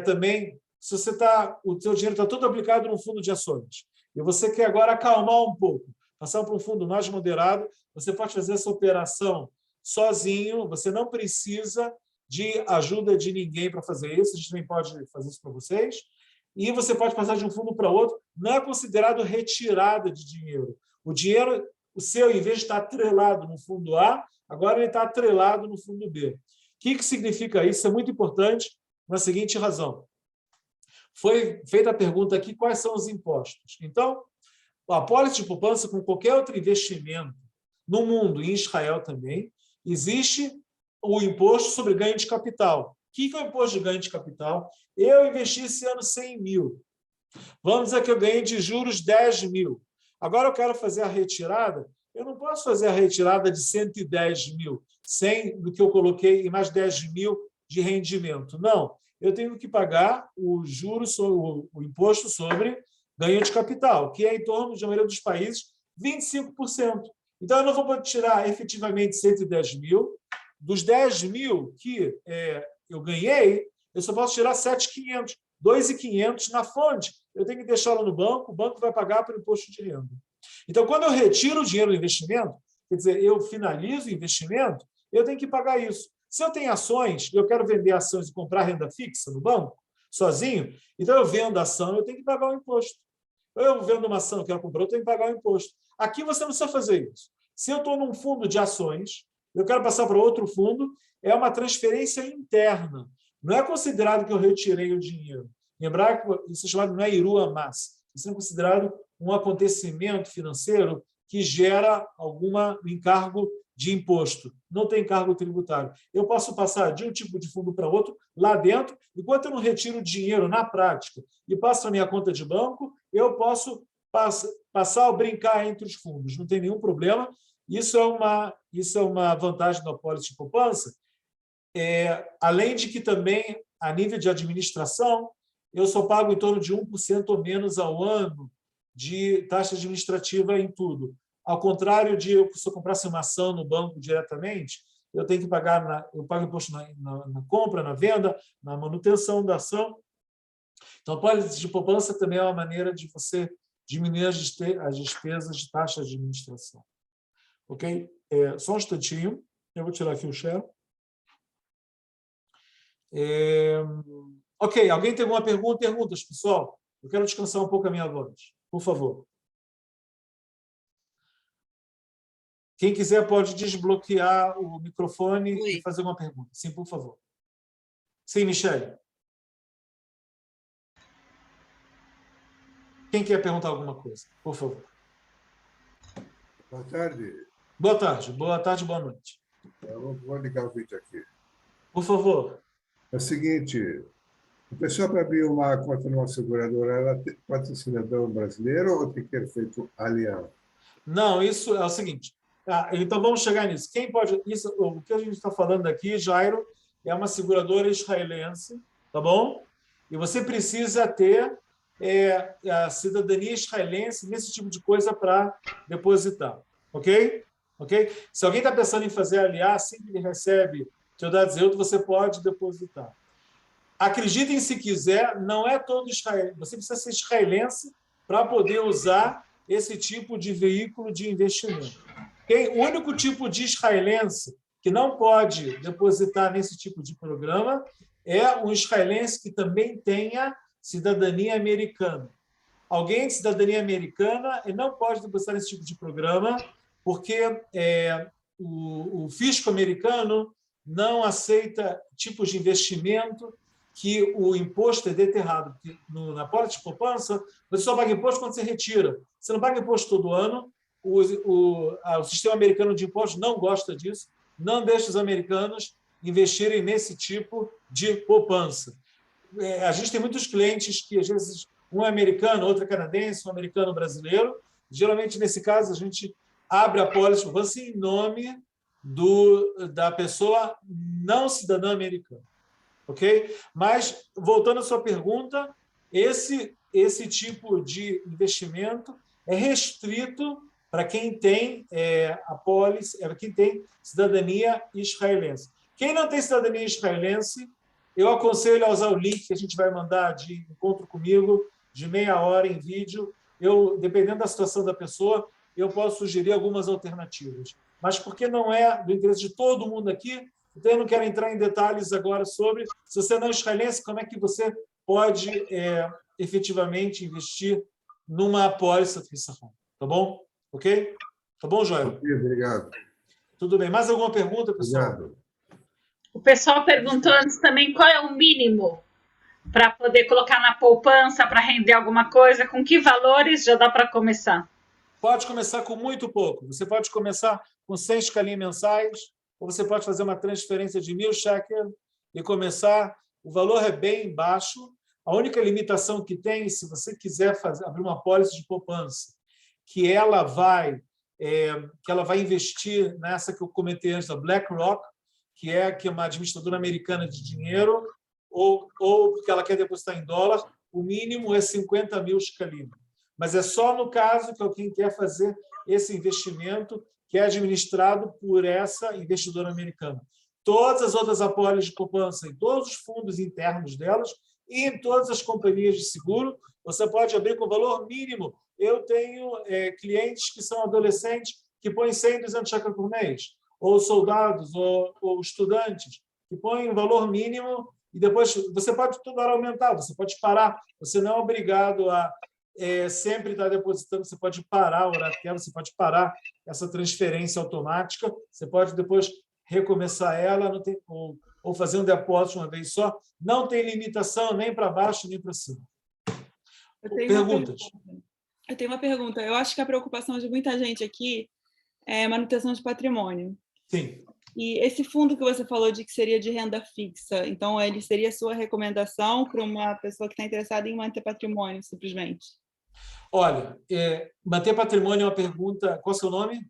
também, se o seu dinheiro está todo aplicado num fundo de ações, e você quer agora acalmar um pouco, passar para um fundo mais moderado, você pode fazer essa operação sozinho, você não precisa de ajuda de ninguém para fazer isso, a gente também pode fazer isso para vocês, e você pode passar de um fundo para outro, não é considerado retirada de dinheiro. O dinheiro, o seu, em vez de estar atrelado no fundo A, agora ele está atrelado no fundo B. O que significa isso? Isso é muito importante, na seguinte razão. Foi feita a pergunta aqui, quais são os impostos? Então, a pólice de poupança, com qualquer outro investimento no mundo, em Israel também, existe o imposto sobre ganho de capital. O que é o imposto de ganho de capital? Eu investi esse ano 100 mil. Vamos dizer que eu ganhei de juros 10 mil. Agora eu quero fazer a retirada. Eu não posso fazer a retirada de 110 mil, 100 do que eu coloquei e mais 10 mil de rendimento. Não. Eu tenho que pagar o imposto sobre ganho de capital, que é em torno, de maioria dos países, 25%. Então, eu não vou poder tirar efetivamente 110 mil. Dos 10 mil que eu ganhei, eu só posso tirar 7.500, 2.500 na fonte. Eu tenho que deixá-lo no banco, o banco vai pagar pelo imposto de renda. Então, quando eu retiro o dinheiro do investimento, quer dizer, eu finalizo o investimento, eu tenho que pagar isso. Se eu tenho ações e eu quero vender ações e comprar renda fixa no banco, sozinho, então eu vendo a ação, eu tenho que pagar o imposto. Eu vendo uma ação, eu quero comprar, eu tenho que pagar o imposto. Aqui você não precisa fazer isso. Se eu estou num fundo de ações, eu quero passar para outro fundo, é uma transferência interna. Não é considerado que eu retirei o dinheiro. Lembrar que isso é chamado não é Irua Mas. Isso é considerado um acontecimento financeiro que gera algum encargo de imposto. Não tem encargo tributário. Eu posso passar de um tipo de fundo para outro lá dentro, enquanto eu não retiro o dinheiro na prática e passo para a minha conta de banco, eu posso passar ou brincar entre os fundos. Não tem nenhum problema. Isso é uma vantagem da pólice de poupança. Além de que também, a nível de administração, eu só pago em torno de 1% ou menos ao ano de taxa administrativa em tudo. Ao contrário de se eu comprasse uma ação no banco diretamente, eu tenho que pagar, eu pago imposto na compra, na venda, na manutenção da ação. Então, a apólice de poupança também é uma maneira de você diminuir as despesas de taxa de administração. Ok? Só um instantinho. Eu vou tirar aqui o share. Ok, alguém tem alguma pergunta? Perguntas, pessoal? Eu quero descansar um pouco a minha voz. Por favor. Quem quiser pode desbloquear o microfone e fazer uma pergunta. Sim, por favor. Sim, Michele. Quem quer perguntar alguma coisa? Por favor. Boa tarde. Boa tarde. Boa tarde, boa noite. Eu vou ligar o vídeo aqui. Por favor. É o seguinte, a pessoa para abrir uma conta numa seguradora, ela pode ser cidadão brasileiro ou tem que ter feito aliança? Não, isso é o seguinte. Então, vamos chegar nisso. Quem pode... o que a gente está falando aqui, Jairo, é uma seguradora israelense, tá bom? E você precisa ter a cidadania israelense nesse tipo de coisa para depositar, ok? Ok? Se alguém está pensando em fazer aliar, assim que ele recebe Teudat Zehut, você pode depositar. Acreditem se quiser, não é todo israelense. Você precisa ser israelense para poder usar esse tipo de veículo de investimento. O único tipo de israelense que não pode depositar nesse tipo de programa é um israelense que também tenha cidadania americana. Alguém de cidadania americana não pode depositar nesse tipo de programa porque o fisco americano não aceita tipos de investimento que o imposto é deterrado. Na pólice de poupança, você só paga imposto quando você retira. Você não paga imposto todo ano. O sistema americano de impostos não gosta disso, não deixa os americanos investirem nesse tipo de poupança. A gente tem muitos clientes que, às vezes, um é americano, outro é canadense, um americano brasileiro. Geralmente, nesse caso, a gente abre a pólice de poupança em nome da pessoa não cidadã americana. Ok? Mas, voltando à sua pergunta, esse tipo de investimento é restrito para quem tem apólice, quem tem cidadania israelense. Quem não tem cidadania israelense, eu aconselho a usar o link que a gente vai mandar de encontro comigo, de meia hora em vídeo. Dependendo da situação da pessoa, eu posso sugerir algumas alternativas. Mas porque não é do interesse de todo mundo aqui, então eu não quero entrar em detalhes agora sobre, se você não é israelense, como é que você pode efetivamente investir numa apólice de Hissachon. Tá bom? Ok? Tá bom, Joel? Obrigado. Tudo bem. Mais alguma pergunta, pessoal? Obrigado. O pessoal perguntou antes também qual é o mínimo para poder colocar na poupança, para render alguma coisa, com que valores já dá para começar? Pode começar com muito pouco. Você pode começar com 100 shekalim mensais, ou você pode fazer uma transferência de 1.000 shekel e começar. O valor é bem baixo. A única limitação que tem, se você quiser abrir uma apólice de poupança, que ela vai investir nessa que eu comentei antes, da BlackRock, que é uma administradora americana de dinheiro, ou porque ela quer depositar em dólar, o mínimo é 50.000 shekalim. Mas é só no caso que alguém quer fazer esse investimento que é administrado por essa investidora americana. Todas as outras apólices de poupança, em todos os fundos internos delas e em todas as companhias de seguro, você pode abrir com valor mínimo. Eu tenho clientes que são adolescentes que põem 100, 200 shekels por mês, ou soldados, ou estudantes, que põem um valor mínimo e depois você pode toda hora aumentar, você pode parar, você não é obrigado a sempre estar depositando, você pode parar o horário que você pode parar essa transferência automática, você pode depois recomeçar ela, não tem, ou fazer um depósito uma vez só, não tem limitação nem para baixo nem para cima. Perguntas? Eu tenho uma pergunta. Eu acho que a preocupação de muita gente aqui é manutenção de patrimônio. Sim. E esse fundo que você falou de que seria de renda fixa, então ele seria a sua recomendação para uma pessoa que está interessada em manter patrimônio, simplesmente? Olha, manter patrimônio é uma pergunta... Qual é o seu nome?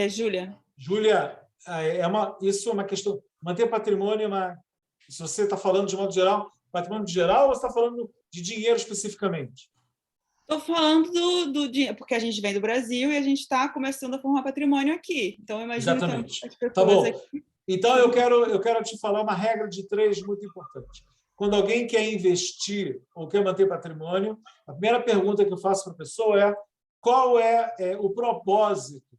Júlia. Júlia, isso é uma questão... Manter patrimônio é uma... Se você está falando de modo geral, patrimônio geral, ou você está falando de dinheiro especificamente? Estou falando do dinheiro, porque a gente vem do Brasil e a gente está começando a formar patrimônio aqui. Então, eu imagino Exatamente. que as pessoas Tá bom. aqui... Então, eu quero te falar uma regra de 3 muito importante. Quando alguém quer investir ou quer manter patrimônio, a primeira pergunta que eu faço para a pessoa é qual é o propósito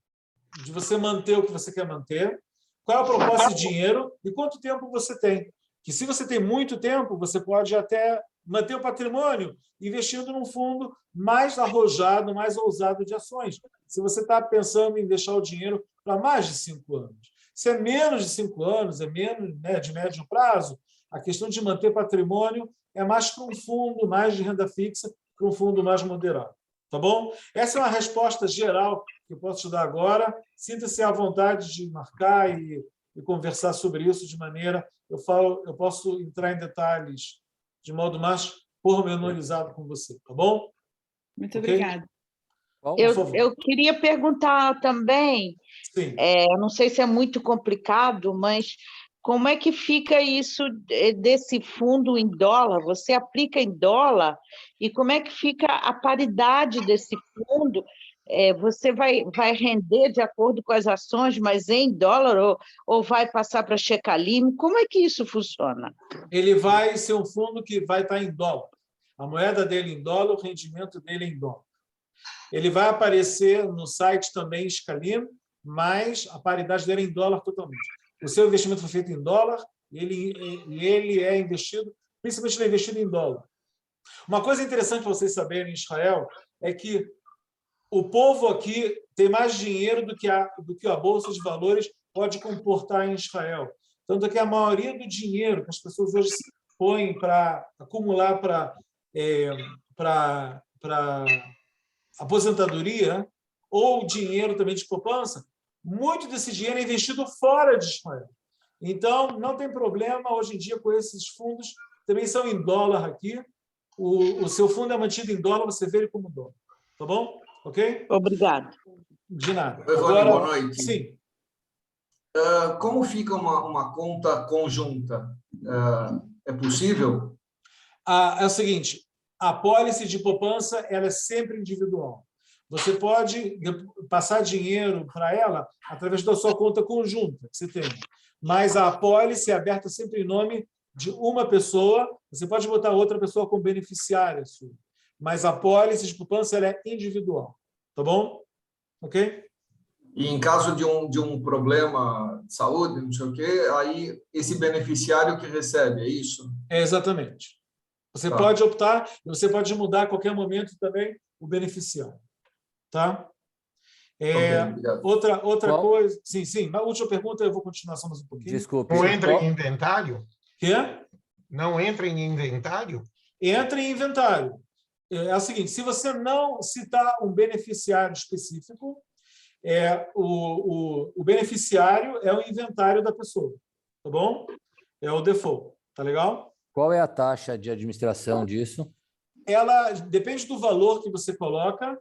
de você manter o que você quer manter, qual é o propósito de dinheiro e quanto tempo você tem. Que se você tem muito tempo, você pode até manter o patrimônio investindo num fundo mais arrojado, mais ousado de ações. Se você está pensando em deixar o dinheiro para mais de 5 anos. Se é menos de 5 anos, é menos, né, de médio prazo, a questão de manter patrimônio é mais para um fundo mais de renda fixa, para um fundo mais moderado. Tá bom? Essa é uma resposta geral que eu posso te dar agora. Sinta-se à vontade de marcar e conversar sobre isso de maneira... Eu posso entrar em detalhes de modo mais pormenorizado com você, tá bom? Muito Okay? obrigada. Eu queria perguntar também, Sim. Não sei se é muito complicado, mas como é que fica isso desse fundo em dólar? Você aplica em dólar e como é que fica a paridade desse fundo? Você vai render de acordo com as ações, mas em dólar ou vai passar para Checalim? Como é que isso funciona? Ele vai ser um fundo que vai estar em dólar. A moeda dele em dólar, o rendimento dele em dólar. Ele vai aparecer no site também Checalim, mas a paridade dele é em dólar totalmente. O seu investimento foi feito em dólar e ele é investido, principalmente ele é investido em dólar. Uma coisa interessante para vocês saberem em Israel é que o povo aqui tem mais dinheiro do que a Bolsa de Valores pode comportar em Israel. Tanto que a maioria do dinheiro que as pessoas hoje se põem para acumular para aposentadoria ou dinheiro também de poupança, muito desse dinheiro é investido fora de Israel. Então, não tem problema hoje em dia com esses fundos, também são em dólar aqui. O seu fundo é mantido em dólar, você vê ele como dólar. Tá bom? Ok? Obrigado. De nada. Agora, boa noite. Sim. Como fica uma conta conjunta? É possível? É o seguinte, a apólice de poupança ela é sempre individual. Você pode passar dinheiro para ela através da sua conta conjunta que você tem. Mas a apólice é aberta sempre em nome de uma pessoa. Você pode botar outra pessoa como beneficiária sua. Mas a apólice de poupança ela é individual. Tá bom? Ok? E em caso de um problema de saúde, não sei o quê, aí esse beneficiário que recebe, é isso? Exatamente. Você pode optar e você pode mudar a qualquer momento também o beneficiário. Tá? Outra coisa... Sim. A última pergunta, eu vou continuar só mais um pouquinho. Desculpe. Não entra em inventário? Quê? Não entra em inventário? Entra em inventário. É o seguinte, se você não citar um beneficiário específico, o beneficiário é o inventário da pessoa, tá bom? É o default, tá legal? Qual é a taxa de administração disso? Ela depende do valor que você coloca,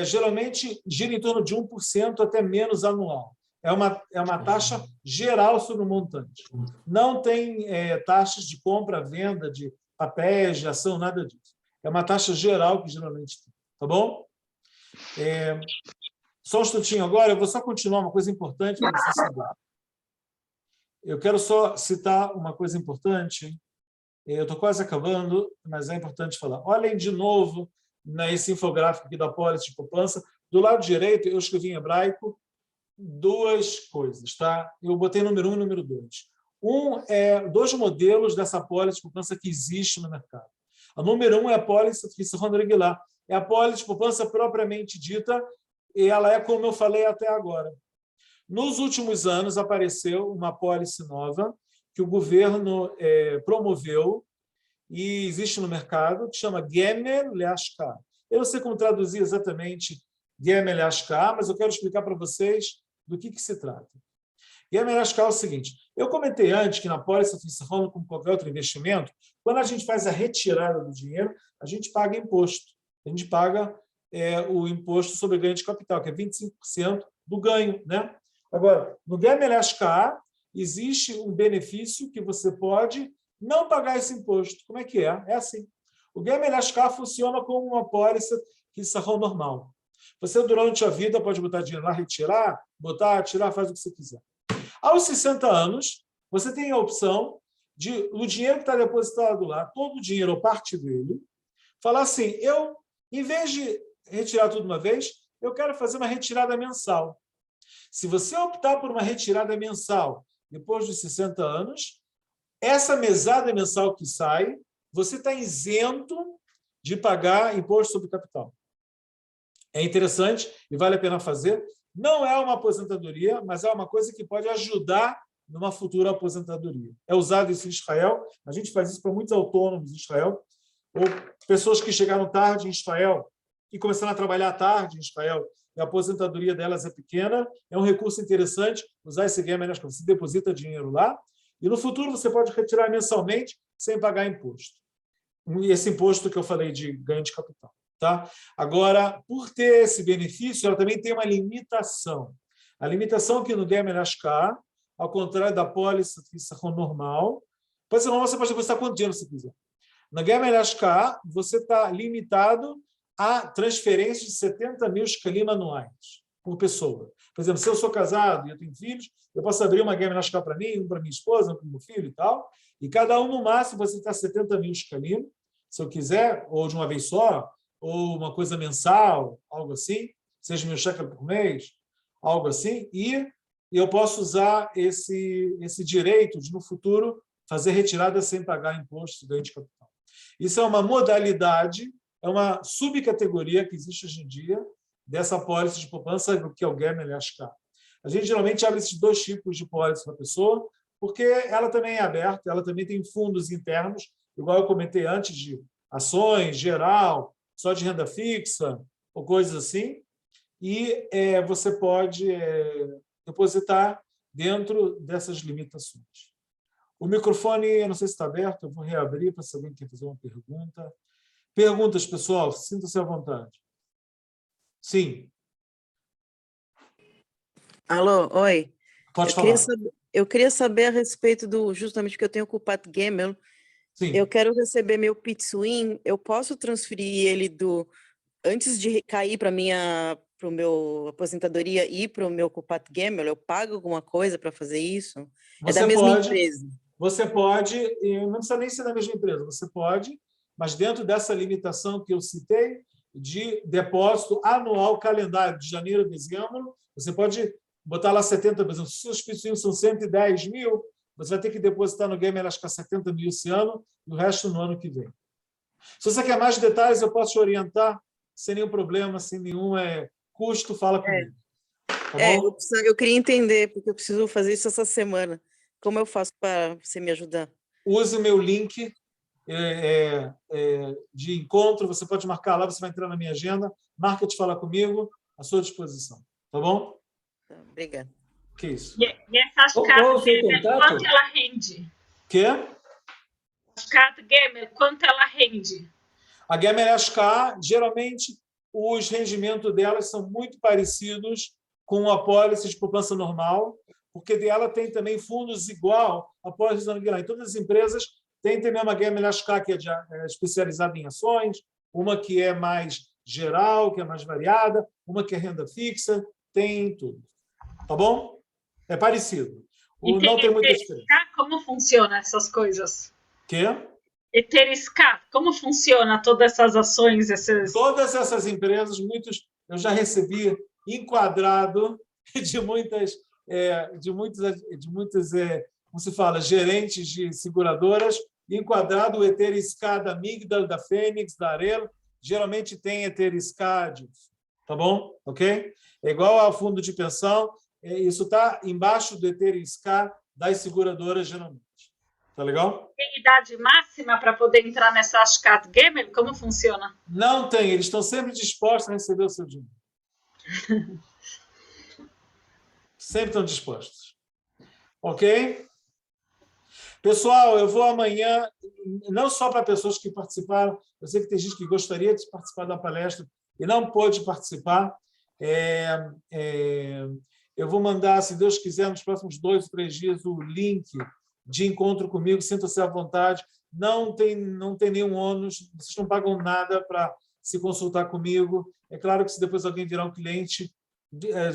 geralmente gira em torno de 1% até menos anual. É uma taxa geral sobre o montante. Não tem taxas de compra, venda de papéis, de ação, nada disso. É uma taxa geral que geralmente tem, tá bom? Só um instantinho agora, eu vou só continuar uma coisa importante para você saber. Eu quero só citar uma coisa importante. Eu estou quase acabando, mas é importante falar. Olhem de novo nesse infográfico aqui da apólice de poupança. Do lado direito, eu escrevi em hebraico 2 coisas, tá? Eu botei número 1 e número 2. 2 modelos dessa apólice de poupança que existe no mercado. A número 1 é a apólice de חיסכון regular. É a apólice de poupança propriamente dita, e ela é como eu falei até agora. Nos últimos anos, apareceu uma apólice nova que o governo promoveu e existe no mercado, que chama Gemel Leashka. Eu não sei como traduzir exatamente Gemel Leashka, mas eu quero explicar para vocês do que se trata. Gemel Leashka é o seguinte, eu comentei antes que na apólice de חיסכון, como qualquer outro investimento, quando a gente faz a retirada do dinheiro, a gente paga imposto. A gente paga o imposto sobre ganho de capital, que é 25% do ganho, né? Agora, no Gemel Leashka, existe um benefício que você pode não pagar esse imposto. Como é que é? É assim. O Gemer Ashkar funciona como uma pólice de Sahon normal. Você, durante a vida, pode botar dinheiro lá, retirar, botar, tirar, faz o que você quiser. Aos 60 anos, você tem a opção de, o dinheiro que está depositado lá, todo o dinheiro ou parte dele, falar assim, em vez de retirar tudo de uma vez, eu quero fazer uma retirada mensal. Se você optar por uma retirada mensal depois dos 60 anos, essa mesada mensal que sai, você está isento de pagar imposto sobre capital. É interessante e vale a pena fazer. Não é uma aposentadoria, mas é uma coisa que pode ajudar numa futura aposentadoria. É usado isso em Israel. A gente faz isso para muitos autônomos em Israel, ou pessoas que chegaram tarde em Israel e começaram a trabalhar tarde em Israel, e a aposentadoria delas é pequena. É um recurso interessante usar esse Gemer Ashkar. Você deposita dinheiro lá e no futuro você pode retirar mensalmente sem pagar imposto. Esse imposto que eu falei de ganho de capital. Tá? Agora, por ter esse benefício, ela também tem uma limitação. A limitação que no Gemer Ashkar, ao contrário da pólice de Sahon normal, você pode depositar quanto dinheiro você quiser. No Gemer Ashkar, você está limitado a transferências de 70 mil shekalim anuais por pessoa. Por exemplo, se eu sou casado e eu tenho filhos, eu posso abrir uma Gemer Ashkar para mim, um para minha esposa, um para o meu filho e tal, e cada um, no máximo, você está 70 mil shekalim, se eu quiser, ou de uma vez só, ou uma coisa mensal, algo assim, 6 mil shekels por mês, algo assim, e eu posso usar esse direito de, no futuro, fazer retirada sem pagar imposto de ganho de capital. Isso é uma modalidade, é uma subcategoria que existe hoje em dia dessa pólice de poupança, que é o Gemer Ashkar. A gente geralmente abre esses dois tipos de pólice para a pessoa, porque ela também é aberta, ela também tem fundos internos, igual eu comentei antes, de ações, geral, só de renda fixa, ou coisas assim, e você pode depositar dentro dessas limitações. O microfone, eu não sei se está aberto, eu vou reabrir para se alguém quer fazer uma pergunta. Perguntas, pessoal, sinta-se à vontade. Sim. Alô, oi. Pode falar. Eu queria saber a respeito justamente que eu tenho Kupat Gimel. Sim. Eu quero receber meu Pitsuim, eu posso transferir ele antes de cair para o meu aposentadoria e para o meu Kupat Gimel, eu pago alguma coisa para fazer isso? É da mesma empresa. Você pode, e não precisa nem ser da mesma empresa, você pode, mas dentro dessa limitação que eu citei, de depósito anual calendário, de janeiro a dezembro, você pode botar lá 70, por exemplo, se os Pitsuim são 110 mil, você vai ter que depositar no Gemer Ashkar 70 mil esse ano e o resto no ano que vem. Se você quer mais detalhes, eu posso te orientar sem nenhum problema, sem nenhum custo, fala comigo. Tá bom? Eu queria entender, porque eu preciso fazer isso essa semana. Como eu faço para você me ajudar? Use o meu link de encontro, você pode marcar lá, você vai entrar na minha agenda, marca de falar comigo, à sua disposição. Tá bom? Obrigada. Que isso? E essa Ashkar Gemer, quanto ela rende? Quê? Ashkar Gemer, quanto ela rende? A Gemer Ashkar, geralmente, os rendimentos delas são muito parecidos com a pólice de poupança normal, porque dela tem também fundos igual à pólice de Anuguilá. Em todas as empresas tem também uma Gemer Ashkar que é especializada em ações, uma que é mais geral, que é mais variada, uma que é renda fixa, tem tudo. Tá bom? É parecido. Não tem muita diferença. Como funciona essas coisas? Quê? Eteriscar, como funciona todas essas ações? Todas essas empresas, eu já recebi enquadrado de muitas, como se fala, gerentes de seguradoras, enquadrado o Eteriscar da Migdal, da Fênix, da Arel, geralmente tem Eteriscar disso. Tá bom? Ok? É igual ao fundo de pensão, isso está embaixo do Eteriscar das seguradoras, geralmente. Tá legal? Tem idade máxima para poder entrar nessa Ashkar Gemer? Como funciona? Não tem, eles estão sempre dispostos a receber o seu dinheiro. Sempre estão dispostos. Ok? Pessoal, eu vou amanhã, não só para pessoas que participaram, eu sei que tem gente que gostaria de participar da palestra e não pôde participar. Eu vou mandar, se Deus quiser, nos próximos 2 ou 3 dias, o link de encontro comigo, sinta-se à vontade, não tem nenhum ônus, vocês não pagam nada para se consultar comigo. É claro que se depois alguém virar um cliente,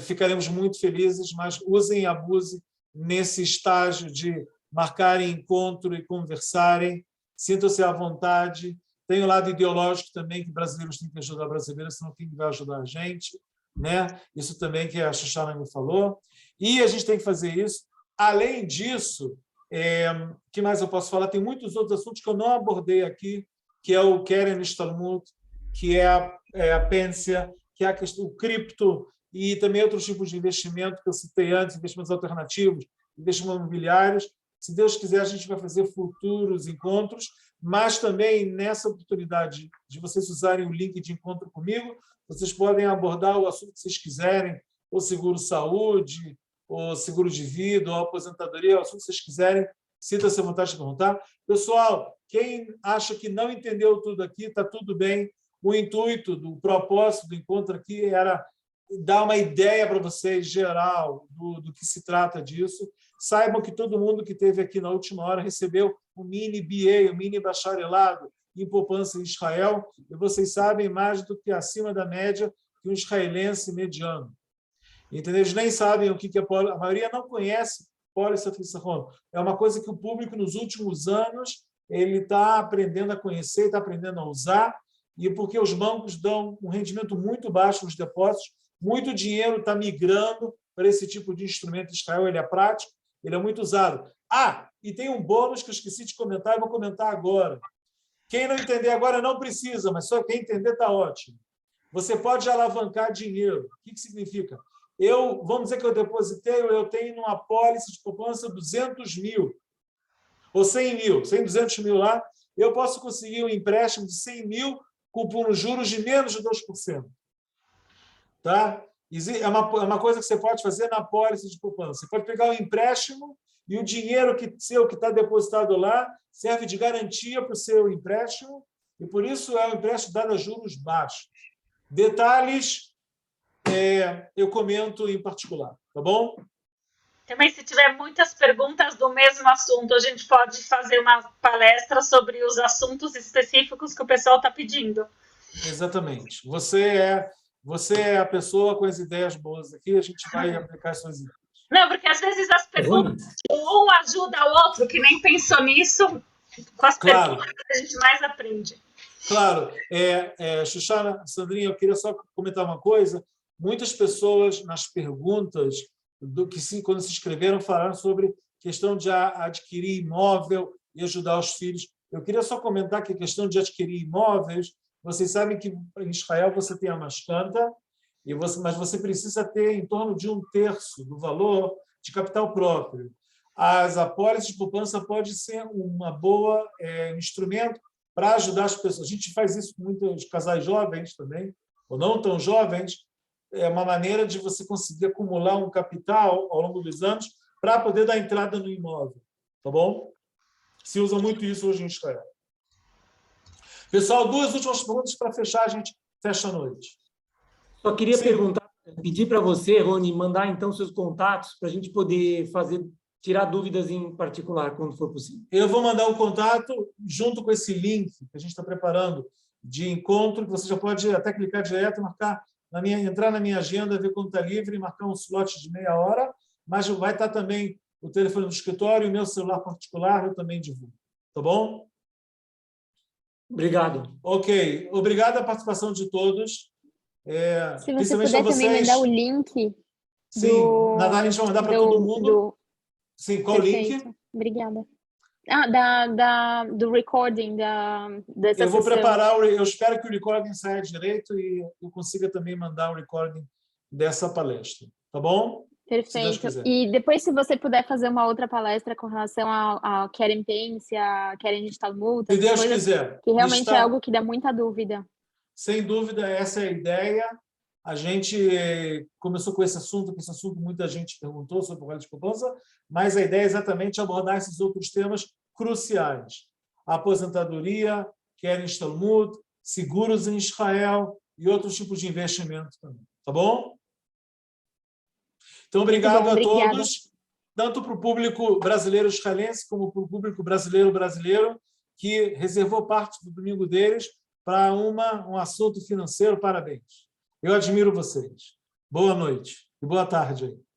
ficaremos muito felizes, mas usem e abusem nesse estágio de marcarem encontro e conversarem, sintam-se à vontade. Tem o lado ideológico também, que brasileiros têm que ajudar brasileiros, senão quem vai ajudar a gente, né? Isso também que a Xuxana me falou. E a gente tem que fazer isso. Além disso, o que mais eu posso falar? Tem muitos outros assuntos que eu não abordei aqui, que é o Keren Ishtalmut, que é a pência, que é a questão do cripto e também outros tipos de investimento que eu citei antes, investimentos alternativos, investimentos imobiliários. Se Deus quiser, a gente vai fazer futuros encontros, mas também nessa oportunidade de vocês usarem o link de encontro comigo, vocês podem abordar o assunto que vocês quiserem, ou seguro-saúde, ou seguro de vida, ou aposentadoria, o assunto que vocês quiserem, sinta-se à vontade de perguntar. Pessoal, quem acha que não entendeu tudo aqui, está tudo bem. O intuito, do propósito do encontro aqui era dar uma ideia para vocês geral do que se trata disso. Saibam que todo mundo que esteve aqui na última hora recebeu um mini BA, um mini bacharelado em poupança em Israel, e vocês sabem mais do que acima da média que um israelense mediano. Entendeu? Eles nem sabem o que é pólice, a maioria não conhece pólice afixação. É uma coisa que o público, nos últimos anos, ele está aprendendo a conhecer, está aprendendo a usar, e porque os bancos dão um rendimento muito baixo nos depósitos, muito dinheiro está migrando para esse tipo de instrumento. Israel, ele é prático, ele é muito usado. E tem um bônus que eu esqueci de comentar, e vou comentar agora. Quem não entender agora não precisa, mas só quem entender está ótimo. Você pode alavancar dinheiro. O que significa? Vamos dizer que eu depositei, eu tenho numa apólice de poupança 200 mil, ou 100 mil, 100, 200 mil lá, eu posso conseguir um empréstimo de 100 mil com juros de menos de 2%. Tá? É uma coisa que você pode fazer na apólice de poupança. Você pode pegar um empréstimo e o dinheiro seu que está depositado lá serve de garantia para o seu empréstimo, e por isso é um empréstimo dado a juros baixos. Detalhes, eu comento em particular, tá bom? Também, se tiver muitas perguntas do mesmo assunto, a gente pode fazer uma palestra sobre os assuntos específicos que o pessoal está pedindo. Exatamente. Você é a pessoa com as ideias boas aqui, a gente vai aplicar as suas ideias. Não, porque às vezes as perguntas, um ajuda o outro, que nem pensou nisso, com as perguntas a gente mais aprende. Claro. Xuxana, Sandrinha, eu queria só comentar uma coisa. Muitas pessoas, nas perguntas, quando se inscreveram, falaram sobre questão de adquirir imóvel e ajudar os filhos. Eu queria só comentar que a questão de adquirir imóveis, vocês sabem que em Israel você tem a Mashkanta, mas você precisa ter em torno de 1/3 do valor de capital próprio. As apólices de poupança pode ser uma boa instrumento para ajudar as pessoas. A gente faz isso com muitos casais jovens também, ou não tão jovens. É uma maneira de você conseguir acumular um capital ao longo dos anos para poder dar entrada no imóvel. Tá bom? Se usa muito isso hoje em Israel. Pessoal, 2 últimas perguntas para fechar, a gente fecha a noite. Só queria pedir para você, Rony, mandar então seus contatos para a gente poder tirar dúvidas em particular, quando for possível. Eu vou mandar um contato junto com esse link que a gente está preparando de encontro, que você já pode até clicar direto, entrar na minha agenda, ver quando está livre, marcar um slot de meia hora, mas vai estar também o telefone do escritório e o meu celular particular, eu também divulgo. Tá bom? Obrigado. Ok. Obrigado a participação de todos. Se você puder também mandar o link. Sim, na verdade a gente vai mandar para todo mundo. Sim, qual o link? Obrigada. Do recording dessa Eu vou sessão. preparar, eu espero que o recording saia direito e eu consiga também mandar o recording dessa palestra. Tá bom? Perfeito. E depois, se você puder fazer uma outra palestra com relação ao Keren Pence, a Keren Ishtalmut, se Deus quiser. Que realmente é algo que dá muita dúvida. Sem dúvida, essa é a ideia. A gente começou com esse assunto, muita gente perguntou sobre o Vale de Poupança, mas a ideia é exatamente abordar esses outros temas cruciais. A aposentadoria, Keren Ishtalmut, seguros em Israel e outros tipos de investimento também. Tá bom? Então, obrigado a todos. tanto para o público brasileiro israelense como para o público brasileiro que reservou parte do domingo deles para um assunto financeiro. Parabéns. Eu admiro vocês. Boa noite e boa tarde aí.